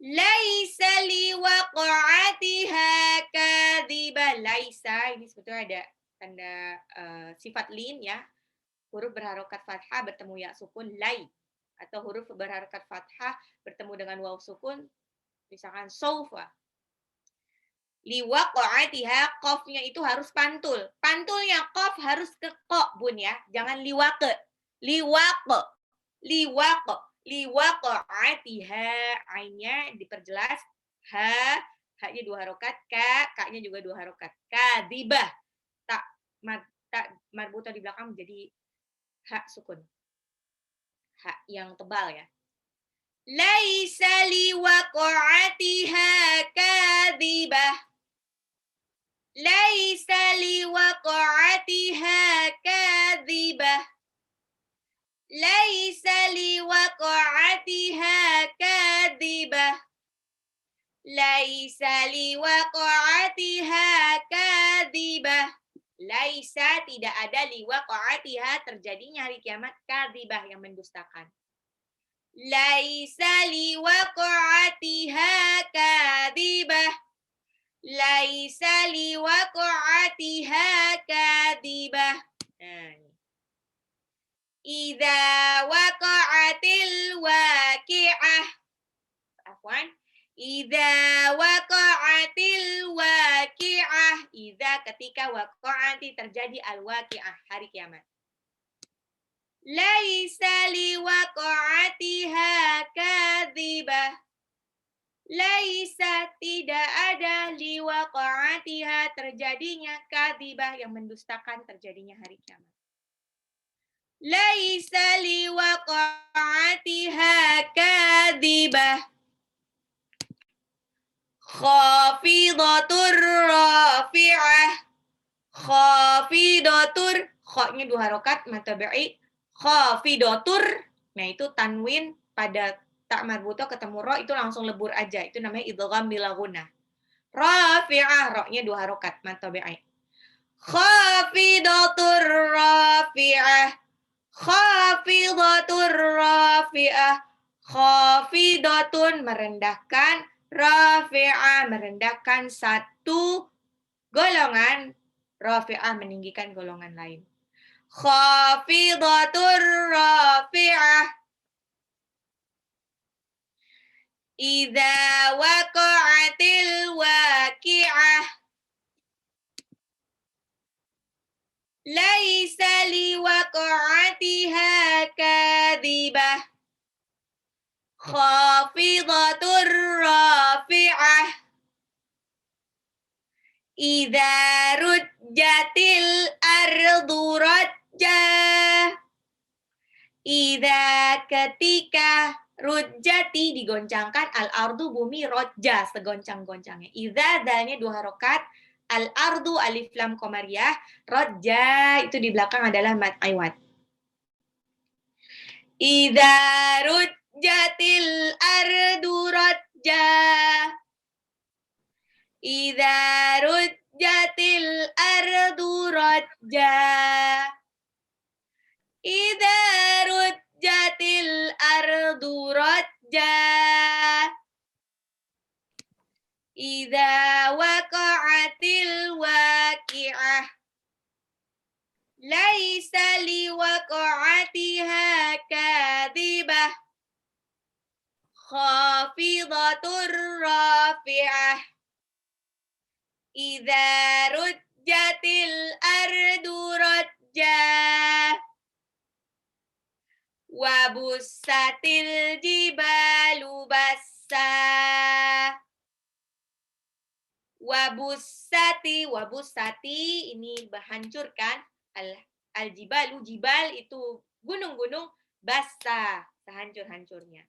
Laisa liwaqa'atiha kadhibah. Laisa, ini sebetulnya ada tanda sifat lin ya. Huruf berharokat fathah bertemu ya sukun, lai. Atau huruf berharokat fathah bertemu dengan waw sukun, misalkan saufa. Liwaqa'atiha, qafnya itu harus pantul. Pantulnya qaf harus ke qa, Bun ya. Jangan liwaqe. Liwaqe. Liwaqa'atiha, ainnya diperjelas, ha-nya 2 harokat, ka-nya juga 2 harokat. Kadhibah. Tak marbuta di belakang menjadi ha sukun. Ha yang tebal ya. Laisa liwaqa'atiha kadhibah. Laisa liwaqa'atiha kadhibah. Laisa liwaqa'atiha kadhibah. Laisa liwaqa'atiha kadhibah. Laisa, tidak ada liwaqa'atiha, terjadinya hari kiamat, kadhibah yang mendustakan. Laisa liwaqa'atiha kadhibah. Laisa liwaqa'atiha kadhibah. Nah, ini. Idza waqa'atil waqi'ah. Afwan. Idza waqa'atil waqi'ah. Idza, ketika waqa'ati, terjadi al-waqi'ah, hari kiamat. Laisa liwaqa'atiha kadhibah. Laisa, tidak ada liwaqa'atiha, terjadinya kadhibah, yang mendustakan terjadinya hari kiamat. Laisa liwaqa'atiha kadhibah. Khafidatur rafi'ah. Khafidatur, kha-nya 2 harokat, matabi'i. Khafidatur, nah itu tanwin pada tak marbutoh ketemu ro, itu langsung lebur aja. Itu namanya idgham bila gunnah. Rafi'ah, ro-nya 2 harokat, matabi'i. Khafidatur rafi'ah. Khafidatur rafi'ah. Khafidatun, merendahkan, rafi'ah, merendahkan satu golongan, rafi'ah, meninggikan golongan lain. Khafidatur rafi'ah. Idza waqa'atil waqi'ah. Laisa liwaqa'atiha kadhibah. Khafidatur rafi'ah. Idza rujjatil ardu rajja. Idza, ketika, rujjati, digoncangkan, al-ardu, bumi, rojja, segoncang-goncangnya. Idza, dalnya 2 harokat, al-ardu, alif lam qamariyah, rojja, itu di belakang adalah mad iwad. Idza rujjatil ardu rojja. Idza rujjatil ardu Idza rujjatil ardu rajja. Idza waqa'atil waqi'ah. Laisa liwaqa'atiha kadhibah. Khafidatur rafi'ah. Idza rujjatil ardu rajja. Wa bussatil jibalu bassa. Wabussati ini hancurkan. Al-jibalu, jibal itu gunung-gunung, bassa, sehancur-hancurnya.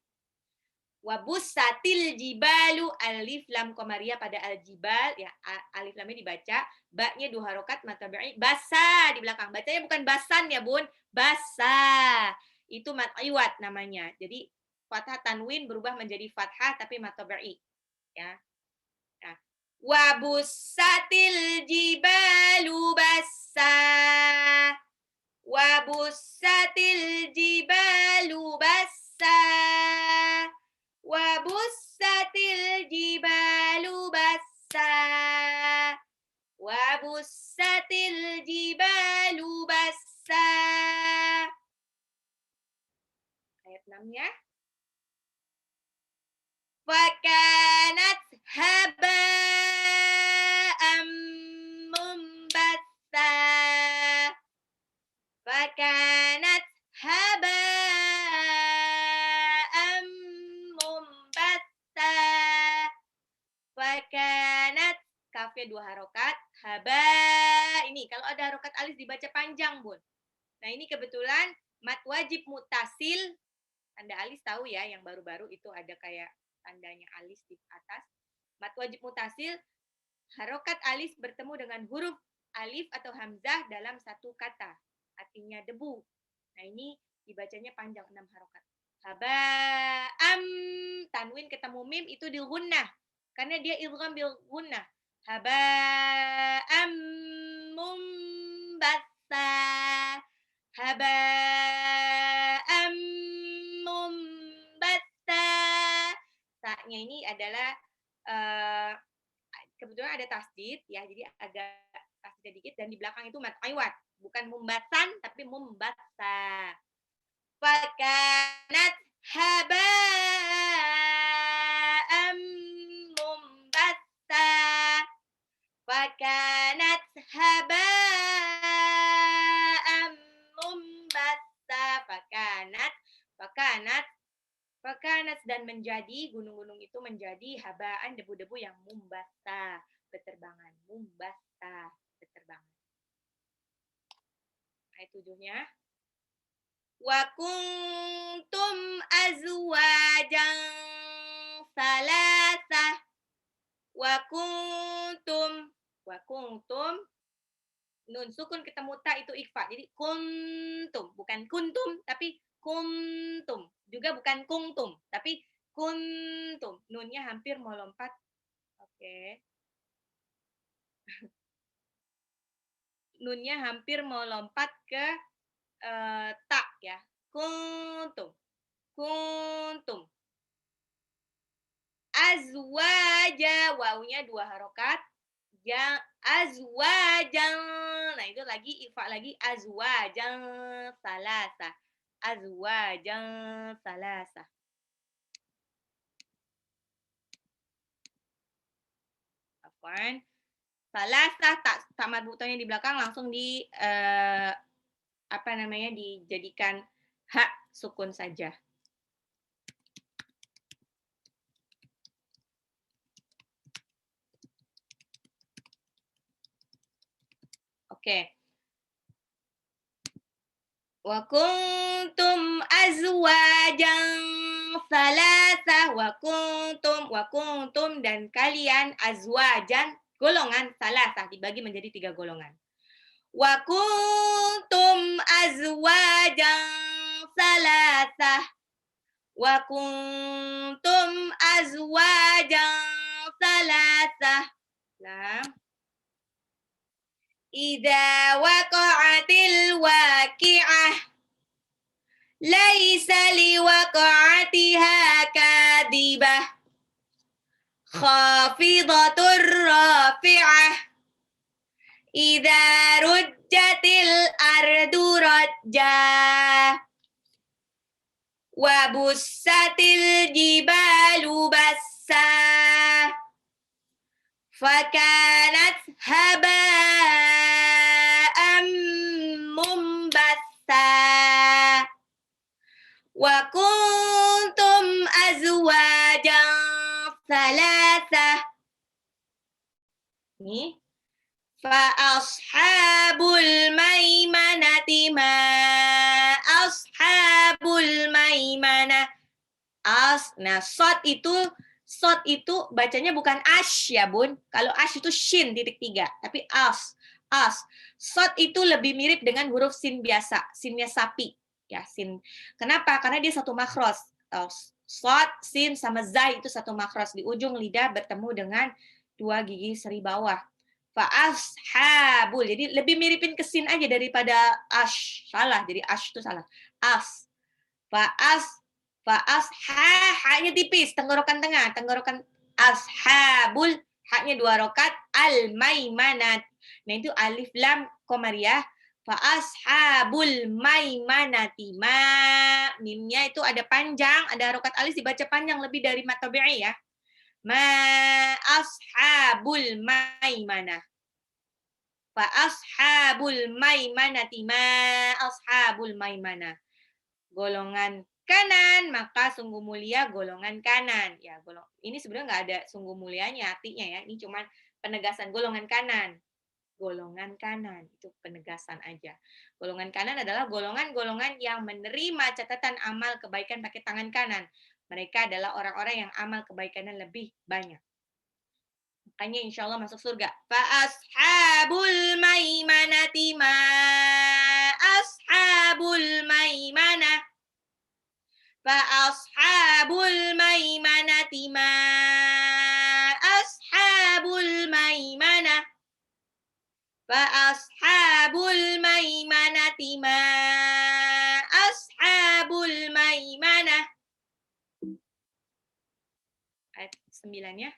Wabussatil jibalu, alif lam komariah pada al-jibal, ya alif lamnya dibaca, ba-nya 2 harokat matabi'i, bassa di belakang. Bacanya bukan basan ya bun, bassa. Itu mat iwat namanya. Jadi fathah tanwin berubah menjadi fathah tapi matabi'i. Ya. Nah. Wabussatil jibalu bassa. Wabussatil jibalu bassa. Wabussatil jibalu bassa. Wabussatil jibalu bassa. Ayat 6-nya. Fakanat haba'am mumbatha. Fakanat haba'am mumbatha. Fakanat, kafnya 2 harokat. Haba, ini kalau ada harokat alif dibaca panjang bun. Nah ini kebetulan mat wajib mutasil. Tanda alis tahu ya, yang baru-baru itu ada kayak tandanya alis di atas. Mat wajib mutasil, harokat alis bertemu dengan huruf alif atau hamzah dalam satu kata. Artinya debu. Nah ini dibacanya panjang 6 harokat. Haba'am, tanwin ketemu mim itu di gunnah. Karena dia idgham bil gunnah. Haba'am mumbatha. Haba'am mumbatha. Sa-nya ini adalah kebetulan ada tasdid ya, jadi agak tasdid sedikit dan di belakang itu mat iwat, bukan mumbatan tapi mumbatha. Fakanat haba'am mumbatha. Fakanat haba'am mumbatha. Fakanat dan menjadi, gunung-gunung itu menjadi habaan, debu-debu yang mumbatha, beterbangan. Mumbatha, beterbangan. Ayat 7-nya. Wa kuntum azwajan salasah. Wa kuntum nun sukun ketemu ta itu ikhfa. Jadi kuntum, bukan kuntum tapi kuntum. Juga bukan kungtum, tapi kuntum. Nunnya hampir mau lompat. Oke. Nunnya hampir mau lompat ke tak ya. Kuntum. Kuntum. Azwaja, wawunya 2 harokat. Yang azwajan. Nah, itu lagi ikhfa lagi azwajan salasa. Azwajan salasa. Afwan. Salasa tak marbutonya di belakang langsung di dijadikan hak sukun saja. Oke. Wa kuntum azwajan salasah. Wa kuntum dan kalian azwajan, golongan salasah dibagi menjadi 3 golongan. Wa kuntum azwajan salasah. Wa kuntum azwajan salasah. Lam. Idza waqa'atil waqi'ah. Laisa liwaqa'atiha kadhibah. Khafidatur rafi'ah. Idza rujjatil ardu rajjah. Wa bussatil jibalu bassa. Fakanat haba'an mumbatha. Wa kuntum azwajan thalathah. Nih. Fa ashabul maimanati ma ashabul maimanah. Nah, sod itu bacanya bukan ash ya bun. Kalau ash itu shin titik 3, tapi as. Sod itu lebih mirip dengan huruf sin biasa, sinnya sapi. Ya, sin. Kenapa? Karena dia satu makros. Sod, sin, sama zai itu satu makros. Di ujung lidah bertemu dengan dua gigi seri bawah. Fa'ashabul. Jadi lebih miripin ke sin aja daripada ash. Salah, jadi ash itu salah. As. Ha-nya tipis, tenggorokan tengah, tenggorokan ashabul, ha-nya 2 rokat, al-maimanat. Nah, itu alif lam komariah. Fa'ashabul maimanati ma. Mimnya itu ada panjang, ada rokat alis dibaca panjang lebih dari mat tabi'i ya. Ma ashabul maimanah. Fa ashabul maimanati ma ashabul maimanah. Golongan kanan, maka sungguh mulia golongan kanan. Ya, ini sebenarnya nggak ada sungguh mulianya artinya ya. Ini cuma penegasan golongan kanan. Golongan kanan itu penegasan aja. Golongan kanan adalah golongan-golongan yang menerima catatan amal kebaikan pakai tangan kanan. Mereka adalah orang-orang yang amal kebaikannya lebih banyak. Makanya insya Allah masuk surga. Fa ashabul maimanati ma ashabul maimanah. Fa ashabul maimanati ma ashabul maimanah. Fa ashabul maimanati ma ashabul maimanah. Ayat 9 ya.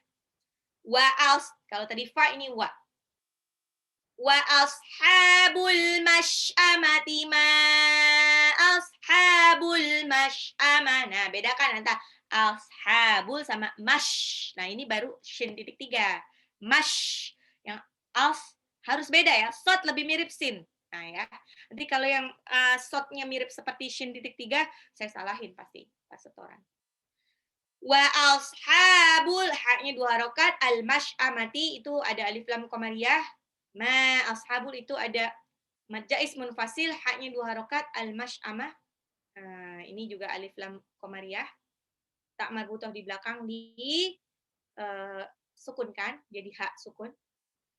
Kalau tadi fa ini wa. Wa ashabul masy'amati ma ashabul masy'amah. Nah, bedakan antara ashabul sama mash. Nah, ini baru shin titik 3. Mash. Yang harus beda ya. Sod lebih mirip sin. Nah, ya. Nanti kalau yang sodnya mirip seperti shin titik 3, saya salahin pasti pas setoran. Wa ashabul, ha-nya 2 harokat, al-masy'amati itu ada alif lam qamariyah. Ma ashabul itu ada mad jaiz munfasil, ha-nya 2 harokat, al-masy'amah. Ini juga alif lam qamariyah. Tak marbutoh di belakang di sukunkan, jadi ha sukun.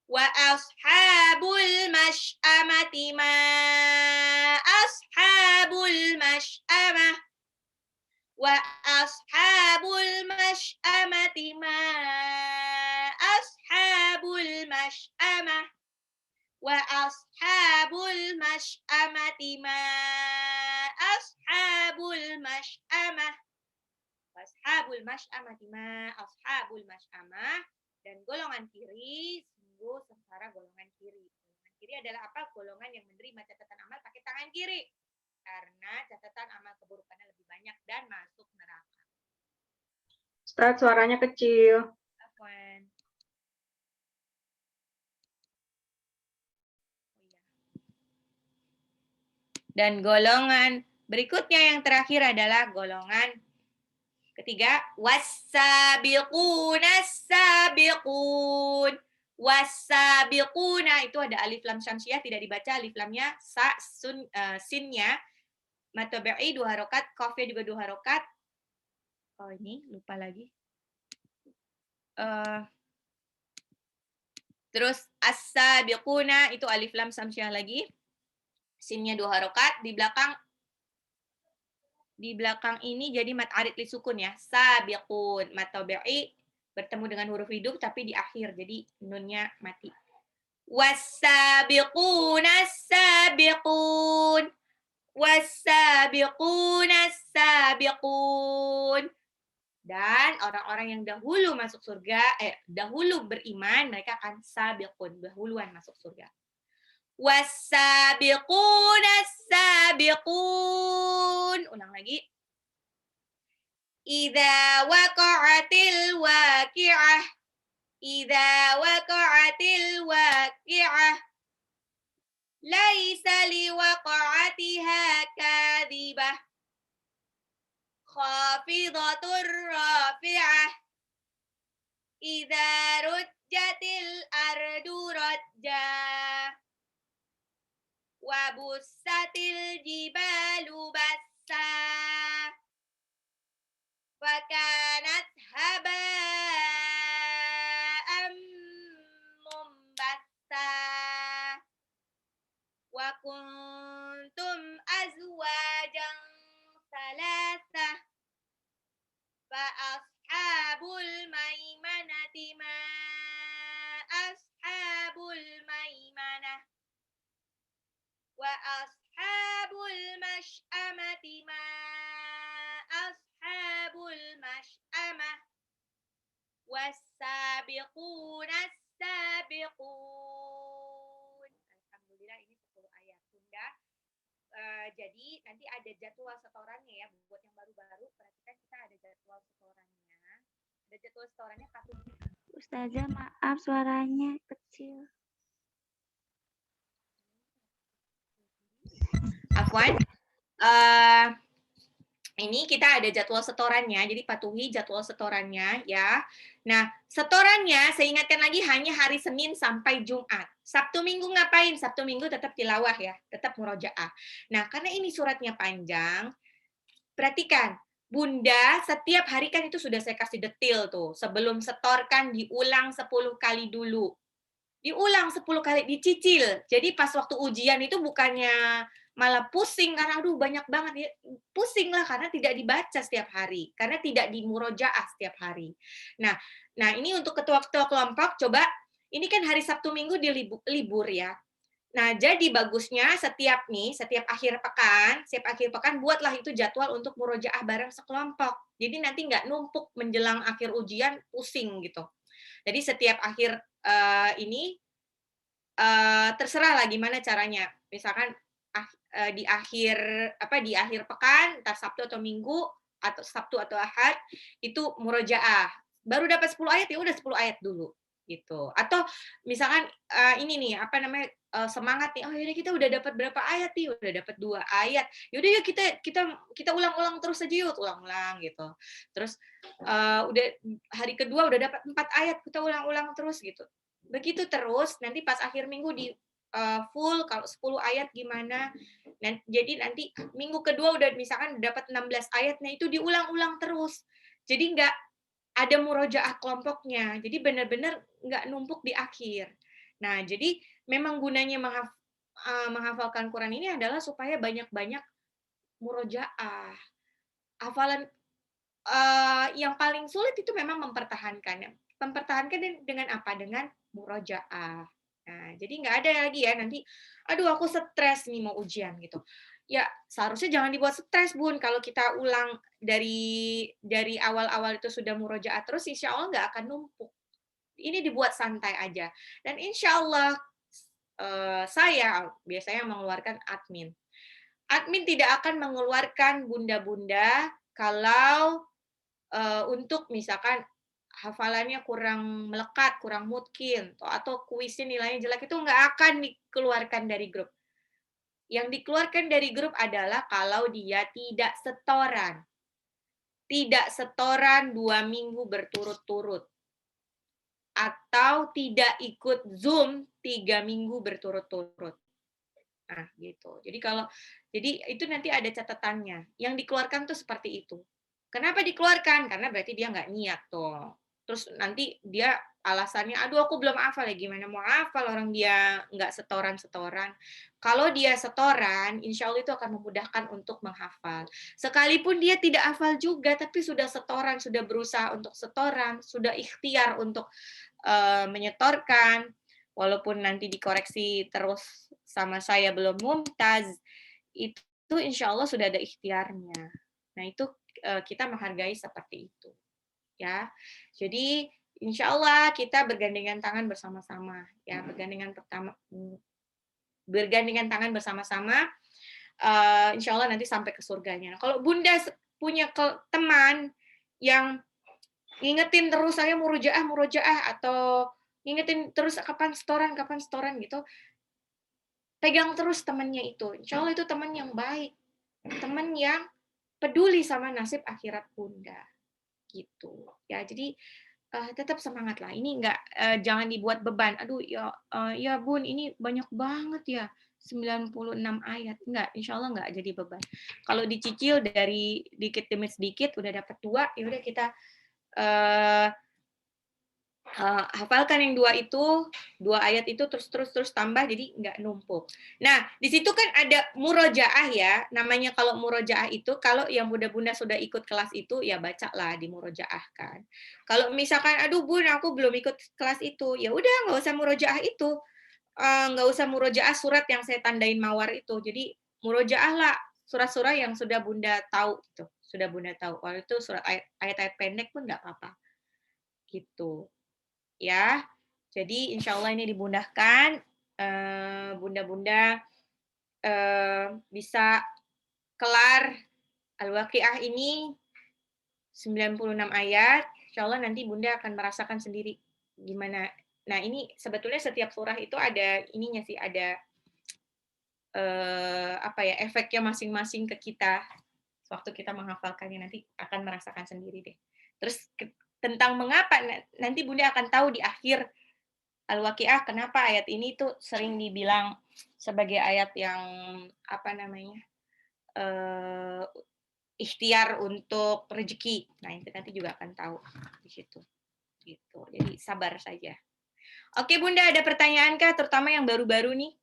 Wa ashabul masy'amati ma ashabul masy'amah. Wa ashabul masy'amati ma ashabul masy'amah. Wa ashabul masy'amati ma ashabul masy'amah. Ashabul masy'amati ma ashabul masy'amah. Dan golongan kiri sungguh sengsara golongan kiri. Golongan kiri adalah apa? Golongan yang menerima catatan amal pakai tangan kiri. Karena catatan amal keburukannya lebih banyak dan masuk neraka. Ustaz, suaranya kecil. Afwan. Dan golongan berikutnya yang terakhir adalah golongan ketiga, was-sabiquna as-sabiqun. Was-sabiquna itu ada alif lam syamsiah, tidak dibaca alif lamnya, sinnya matobi'i 2 harokat, qafnya juga 2 harokat. Oh, ini lupa lagi. Terus as-sabiquna itu alif lam syamsiah lagi. Sinnya 2 harokat, di belakang ini jadi mat arid li sukun ya. Sabiqun, mat tabi'i bertemu dengan huruf hidup tapi di akhir, jadi nunnya mati. Was-sabiquna as-sabiqun. Was-sabiquna as-sabiqun. Dan orang-orang yang dahulu masuk surga, dahulu beriman, mereka akan sabiqun, dahuluan masuk surga. Was-sabiquna as-sabiqun. Ulang lagi. Idza waqa'atil waqi'ah. Idza waqa'atil waqi'ah. Laisa liwaqa'atiha kadhibah. Khafidatur rafi'ah. Idza rujjatil ardu rajja. Wa bussatil jibalu bassa. Fakanat haba'an mumbassa. Wa kuntum azwajan salasah. Fa ashabul maimanati ma ashabul maimanah. Wa ashabul mash'amati ma ashabul mash'amah. Was-sabiquna as-sabiqun. Alhamdulillah ini 10 ayat Bunda. Jadi nanti ada jadwal setorannya ya buat yang baru-baru. Perhatikan kita ada jadwal setorannya. Ada jadwal setorannya Ustazah, maaf suaranya kecil. Afwan. Ini kita ada jadwal setorannya, jadi patuhi jadwal setorannya ya. Nah, setorannya saya ingatkan lagi hanya hari Senin sampai Jumat. Sabtu Minggu ngapain? Sabtu Minggu tetap tilawah ya, tetap murojaah. Nah, karena ini suratnya panjang, perhatikan, Bunda setiap hari kan itu sudah saya kasih detail tuh. Sebelum setorkan diulang 10 kali dulu. Diulang 10 kali, dicicil. Jadi pas waktu ujian itu bukannya malah pusing karena aduh banyak banget ya. Pusing lah karena tidak dibaca setiap hari, karena tidak dimurojaah setiap hari. Nah, ini untuk ketua-ketua kelompok coba ini kan hari Sabtu Minggu di libur ya. Nah, jadi bagusnya setiap akhir pekan buatlah itu jadwal untuk murojaah bareng sekelompok. Jadi nanti nggak numpuk menjelang akhir ujian pusing gitu. Jadi setiap akhir terserah lah gimana caranya. Misalkan di akhir pekan, entah Sabtu atau Minggu atau Sabtu atau Ahad itu murojaah. Baru dapat 10 ayat ya udah 10 ayat dulu gitu. Atau misalkan ini nih semangat nih, oh yaudah kita udah dapat berapa ayat nih, udah dapat 2 ayat. Yaudah yuk kita ulang-ulang terus aja yuk, ulang-ulang gitu. Terus udah hari kedua udah dapat 4 ayat, kita ulang-ulang terus gitu. Begitu terus, nanti pas akhir minggu di full, kalau 10 ayat gimana. Jadi nanti minggu kedua udah misalkan dapat 16 ayat, nah itu diulang-ulang terus. Jadi nggak ada murojaah kelompoknya. Jadi benar-benar nggak numpuk di akhir. Nah, jadi memang gunanya menghafalkan Quran ini adalah supaya banyak-banyak murojaah. Hafalan yang paling sulit itu memang mempertahankan. Mempertahankan dengan apa? Dengan murojaah. Nah, jadi nggak ada lagi ya nanti, aduh aku stres nih mau ujian gitu. Ya seharusnya jangan dibuat stres Bun. Kalau kita ulang dari awal-awal itu sudah murojaah terus, insya Allah nggak akan numpuk. Ini dibuat santai aja. Dan insya Allah saya biasanya mengeluarkan admin. Admin tidak akan mengeluarkan bunda-bunda kalau untuk misalkan hafalannya kurang melekat, kurang mungkin, atau kuisnya nilainya jelek, itu nggak akan dikeluarkan dari grup. Yang dikeluarkan dari grup adalah kalau dia tidak setoran. Tidak setoran 2 minggu berturut-turut. Atau tidak ikut Zoom 3 minggu berturut-turut. Nah, gitu. Jadi itu nanti ada catatannya. Yang dikeluarkan tuh seperti itu. Kenapa dikeluarkan? Karena berarti dia nggak niat tuh. Terus nanti dia alasannya, aduh aku belum hafal ya, gimana mau hafal orang dia nggak setoran-setoran. Kalau dia setoran, insya Allah itu akan memudahkan untuk menghafal. Sekalipun dia tidak hafal juga, tapi sudah setoran, sudah berusaha untuk setoran, sudah ikhtiar untuk menyetorkan, walaupun nanti dikoreksi terus sama saya belum mumtaz, itu insya Allah sudah ada ikhtiarnya. Nah itu kita menghargai seperti itu, ya. Jadi insya Allah kita bergandengan tangan bersama-sama, ya, bergandengan tangan bersama-sama, insya Allah nanti sampai ke surganya. Kalau Bunda punya teman yang ngingetin terus saya murojaah, atau ngingetin terus kapan setoran gitu, pegang terus temannya itu. Insya Allah itu teman yang baik, teman yang peduli sama nasib akhirat Bunda, gitu. Ya, jadi tetap semangat lah. Ini jangan dibuat beban. Aduh, ya Bun, ini banyak banget ya, 96 ayat. Enggak, insya Allah enggak jadi beban. Kalau dicicil dari dikit demi sedikit, udah dapat 2, ya udah kita hafalkan yang 2 ayat itu terus tambah, jadi nggak numpuk. Nah, di situ kan ada murojaah ya. Namanya kalau murojaah itu, kalau yang bunda-bunda sudah ikut kelas itu, ya bacalah di murojaah kan. Kalau misalkan, aduh Bun, aku belum ikut kelas itu, ya udah nggak usah murojaah itu. Nggak usah murojaah surat yang saya tandain mawar itu. Jadi murojaah lah surat-surat yang sudah bunda tahu gitu. Sudah bunda tahu. Kalau itu surat ayat-ayat pendek pun nggak apa-apa. Gitu. Ya, jadi insya Allah ini dimudahkan, bunda-bunda bisa kelar Al-Waqiah ini 96 ayat, insya Allah nanti bunda akan merasakan sendiri gimana. Nah ini sebetulnya setiap surah itu ada ininya sih, ada efeknya masing-masing ke kita waktu kita menghafalkannya, nanti akan merasakan sendiri deh. Terus tentang mengapa nanti bunda akan tahu di akhir Al-Waqiah kenapa ayat ini tuh sering dibilang sebagai ayat yang ikhtiar untuk rezeki. Nah, itu nanti juga akan tahu di situ. Gitu. Jadi sabar saja. Oke, Bunda, ada pertanyaan kah, terutama yang baru-baru nih?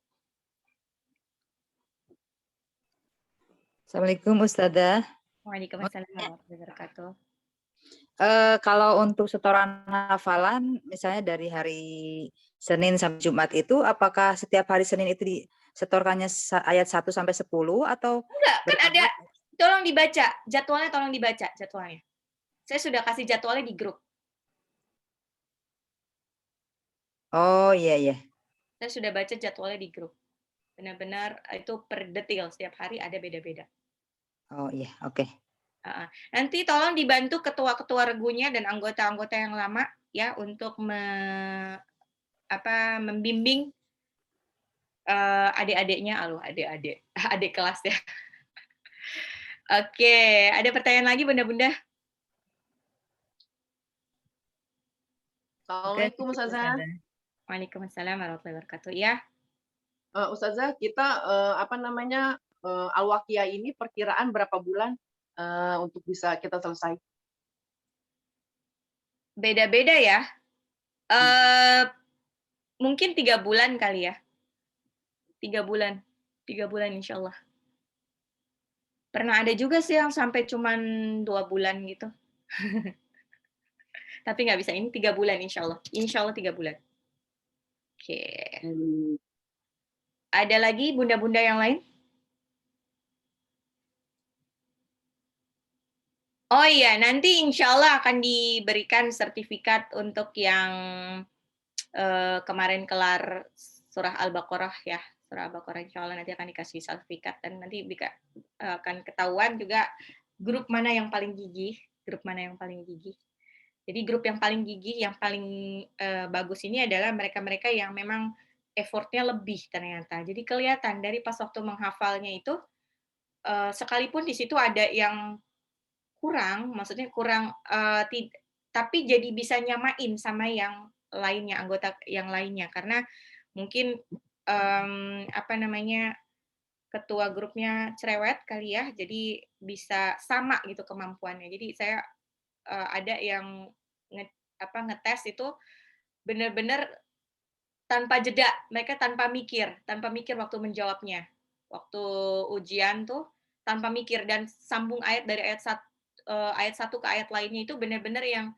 Assalamualaikum Ustazah. Waalaikumsalam warahmatullahi wabarakatuh. Kalau untuk setoran hafalan, misalnya dari hari Senin sampai Jumat itu, apakah setiap hari Senin itu disetorkannya ayat 1 sampai 10 atau? Enggak, kan ada, tolong dibaca, jadwalnya tolong dibaca, jadwalnya. Saya sudah kasih jadwalnya di grup. Oh iya. Saya sudah baca jadwalnya di grup. Benar-benar itu per detail, setiap hari ada beda-beda. Oh iya, oke. Nanti tolong dibantu ketua-ketua regunya dan anggota-anggota yang lama ya untuk membimbing adik-adiknya, adik kelas ya. Oke, ada pertanyaan lagi bunda-bunda? Assalamualaikum Ustazah. Waalaikumsalam warahmatullahi wabarakatuh. Ya. Ustazah, kita Al-Waqiah ini perkiraan berapa bulan untuk bisa kita selesai? Beda-beda ya. Mungkin 3 bulan kali ya. 3 bulan insya Allah. Pernah ada juga sih yang sampai cuman 2 bulan gitu. Tapi nggak bisa, ini 3 bulan insya Allah. Insya Allah 3 bulan. Oke. Ada lagi bunda-bunda yang lain? Oh iya, nanti insya Allah akan diberikan sertifikat untuk yang kemarin kelar surah Al-Baqarah ya. Surah Al-Baqarah insya Allah nanti akan dikasih sertifikat, dan nanti akan ketahuan juga grup mana yang paling gigih. Jadi grup yang paling gigih, yang paling bagus ini adalah mereka-mereka yang memang effortnya lebih ternyata. Jadi kelihatan dari pas waktu menghafalnya itu, sekalipun di situ ada yang kurang, maksudnya kurang, tapi jadi bisa nyamain sama yang lainnya, anggota yang lainnya, karena mungkin ketua grupnya cerewet kali ya, jadi bisa sama gitu kemampuannya. Jadi saya ada yang ngetes itu benar-benar tanpa jeda, mereka tanpa mikir waktu menjawabnya. Waktu ujian tuh tanpa mikir, dan sambung ayat dari ayat 1 ke ayat lainnya itu benar-benar yang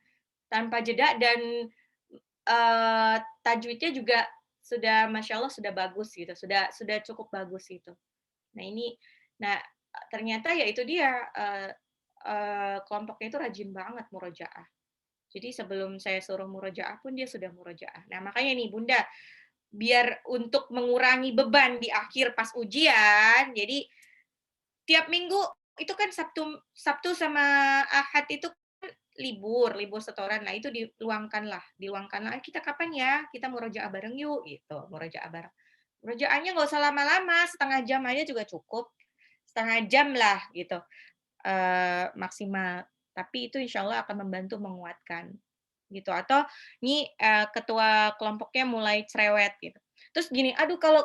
tanpa jeda, dan tajwidnya juga Masya Allah sudah bagus gitu, sudah cukup bagus gitu. Nah ternyata ya itu dia, kelompoknya itu rajin banget murojaah. Jadi sebelum saya suruh murojaah pun dia sudah murojaah. Nah makanya nih Bunda, biar untuk mengurangi beban di akhir pas ujian, jadi tiap minggu itu kan Sabtu sama Ahad itu kan libur setoran. Nah, itu diluangkanlah. Kita kapan ya? Kita murojaah bareng yuk gitu, murojaah bareng. Murojaahnya nggak usah lama-lama, setengah jam aja juga cukup. Setengah jam lah gitu. Maksimal. Tapi itu insya Allah akan membantu menguatkan gitu. Atau nih ketua kelompoknya mulai cerewet gitu. Terus gini, aduh kalau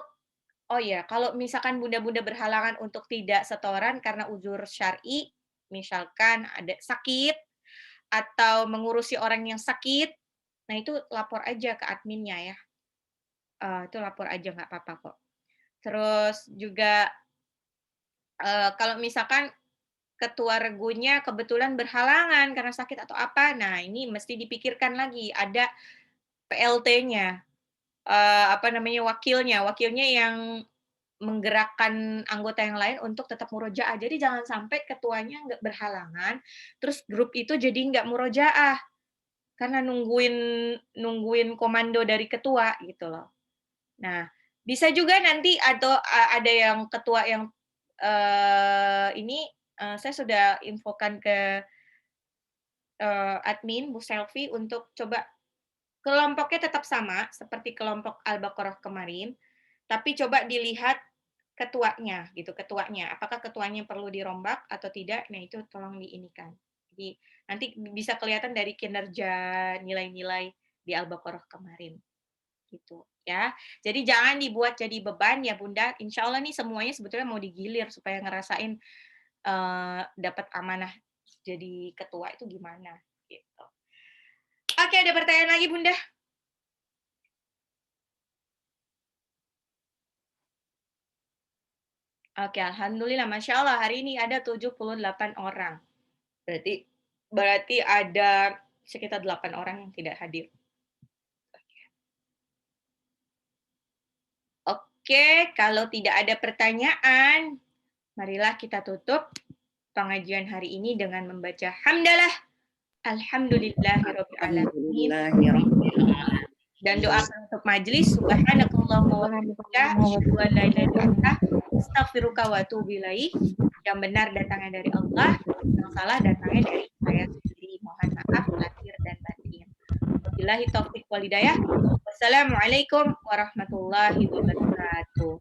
misalkan bunda-bunda berhalangan untuk tidak setoran karena uzur syar'i, misalkan ada sakit atau mengurusi orang yang sakit, nah itu lapor aja ke adminnya ya. Itu lapor aja nggak apa-apa kok. Terus juga kalau misalkan ketua regunya kebetulan berhalangan karena sakit atau apa, nah ini mesti dipikirkan lagi, ada PLT-nya, wakilnya yang menggerakkan anggota yang lain untuk tetap murojaah. Jadi jangan sampai ketuanya nggak berhalangan, terus grup itu jadi nggak murojaah karena nungguin komando dari ketua gitu loh. Nah, bisa juga nanti atau ada yang ketua yang saya sudah infokan ke admin Bu Selvi untuk coba kelompoknya tetap sama seperti kelompok Al-Baqarah kemarin, tapi coba dilihat ketuanya, apakah ketuanya perlu dirombak atau tidak. Nah itu tolong diinikan. Jadi nanti bisa kelihatan dari kinerja nilai-nilai di Al-Baqarah kemarin gitu ya. Jadi jangan dibuat jadi beban ya Bunda. Insya Allah nih semuanya sebetulnya mau digilir supaya ngerasain dapat amanah jadi ketua itu gimana gitu. Oke, ada pertanyaan lagi Bunda? Oke, alhamdulillah, Masya Allah, hari ini ada 78 orang. Berarti ada sekitar 8 orang yang tidak hadir. Oke, kalau tidak ada pertanyaan, marilah kita tutup pengajian hari ini dengan membaca hamdalah. Alhamdulillahirrahmanirrahim. Dan doa untuk majelis, subhanakallahumma wa bihamdika, asyhadu an la ilaha illa anta, astaghfiruka wa atubu ilaik. Yang benar datangnya dari Allah, yang salah datangnya dari saya sendiri. Mohon maaf lahir dan batin. Wabillahi taufiq wal hidayah. Wassalamualaikum warahmatullahi wabarakatuh.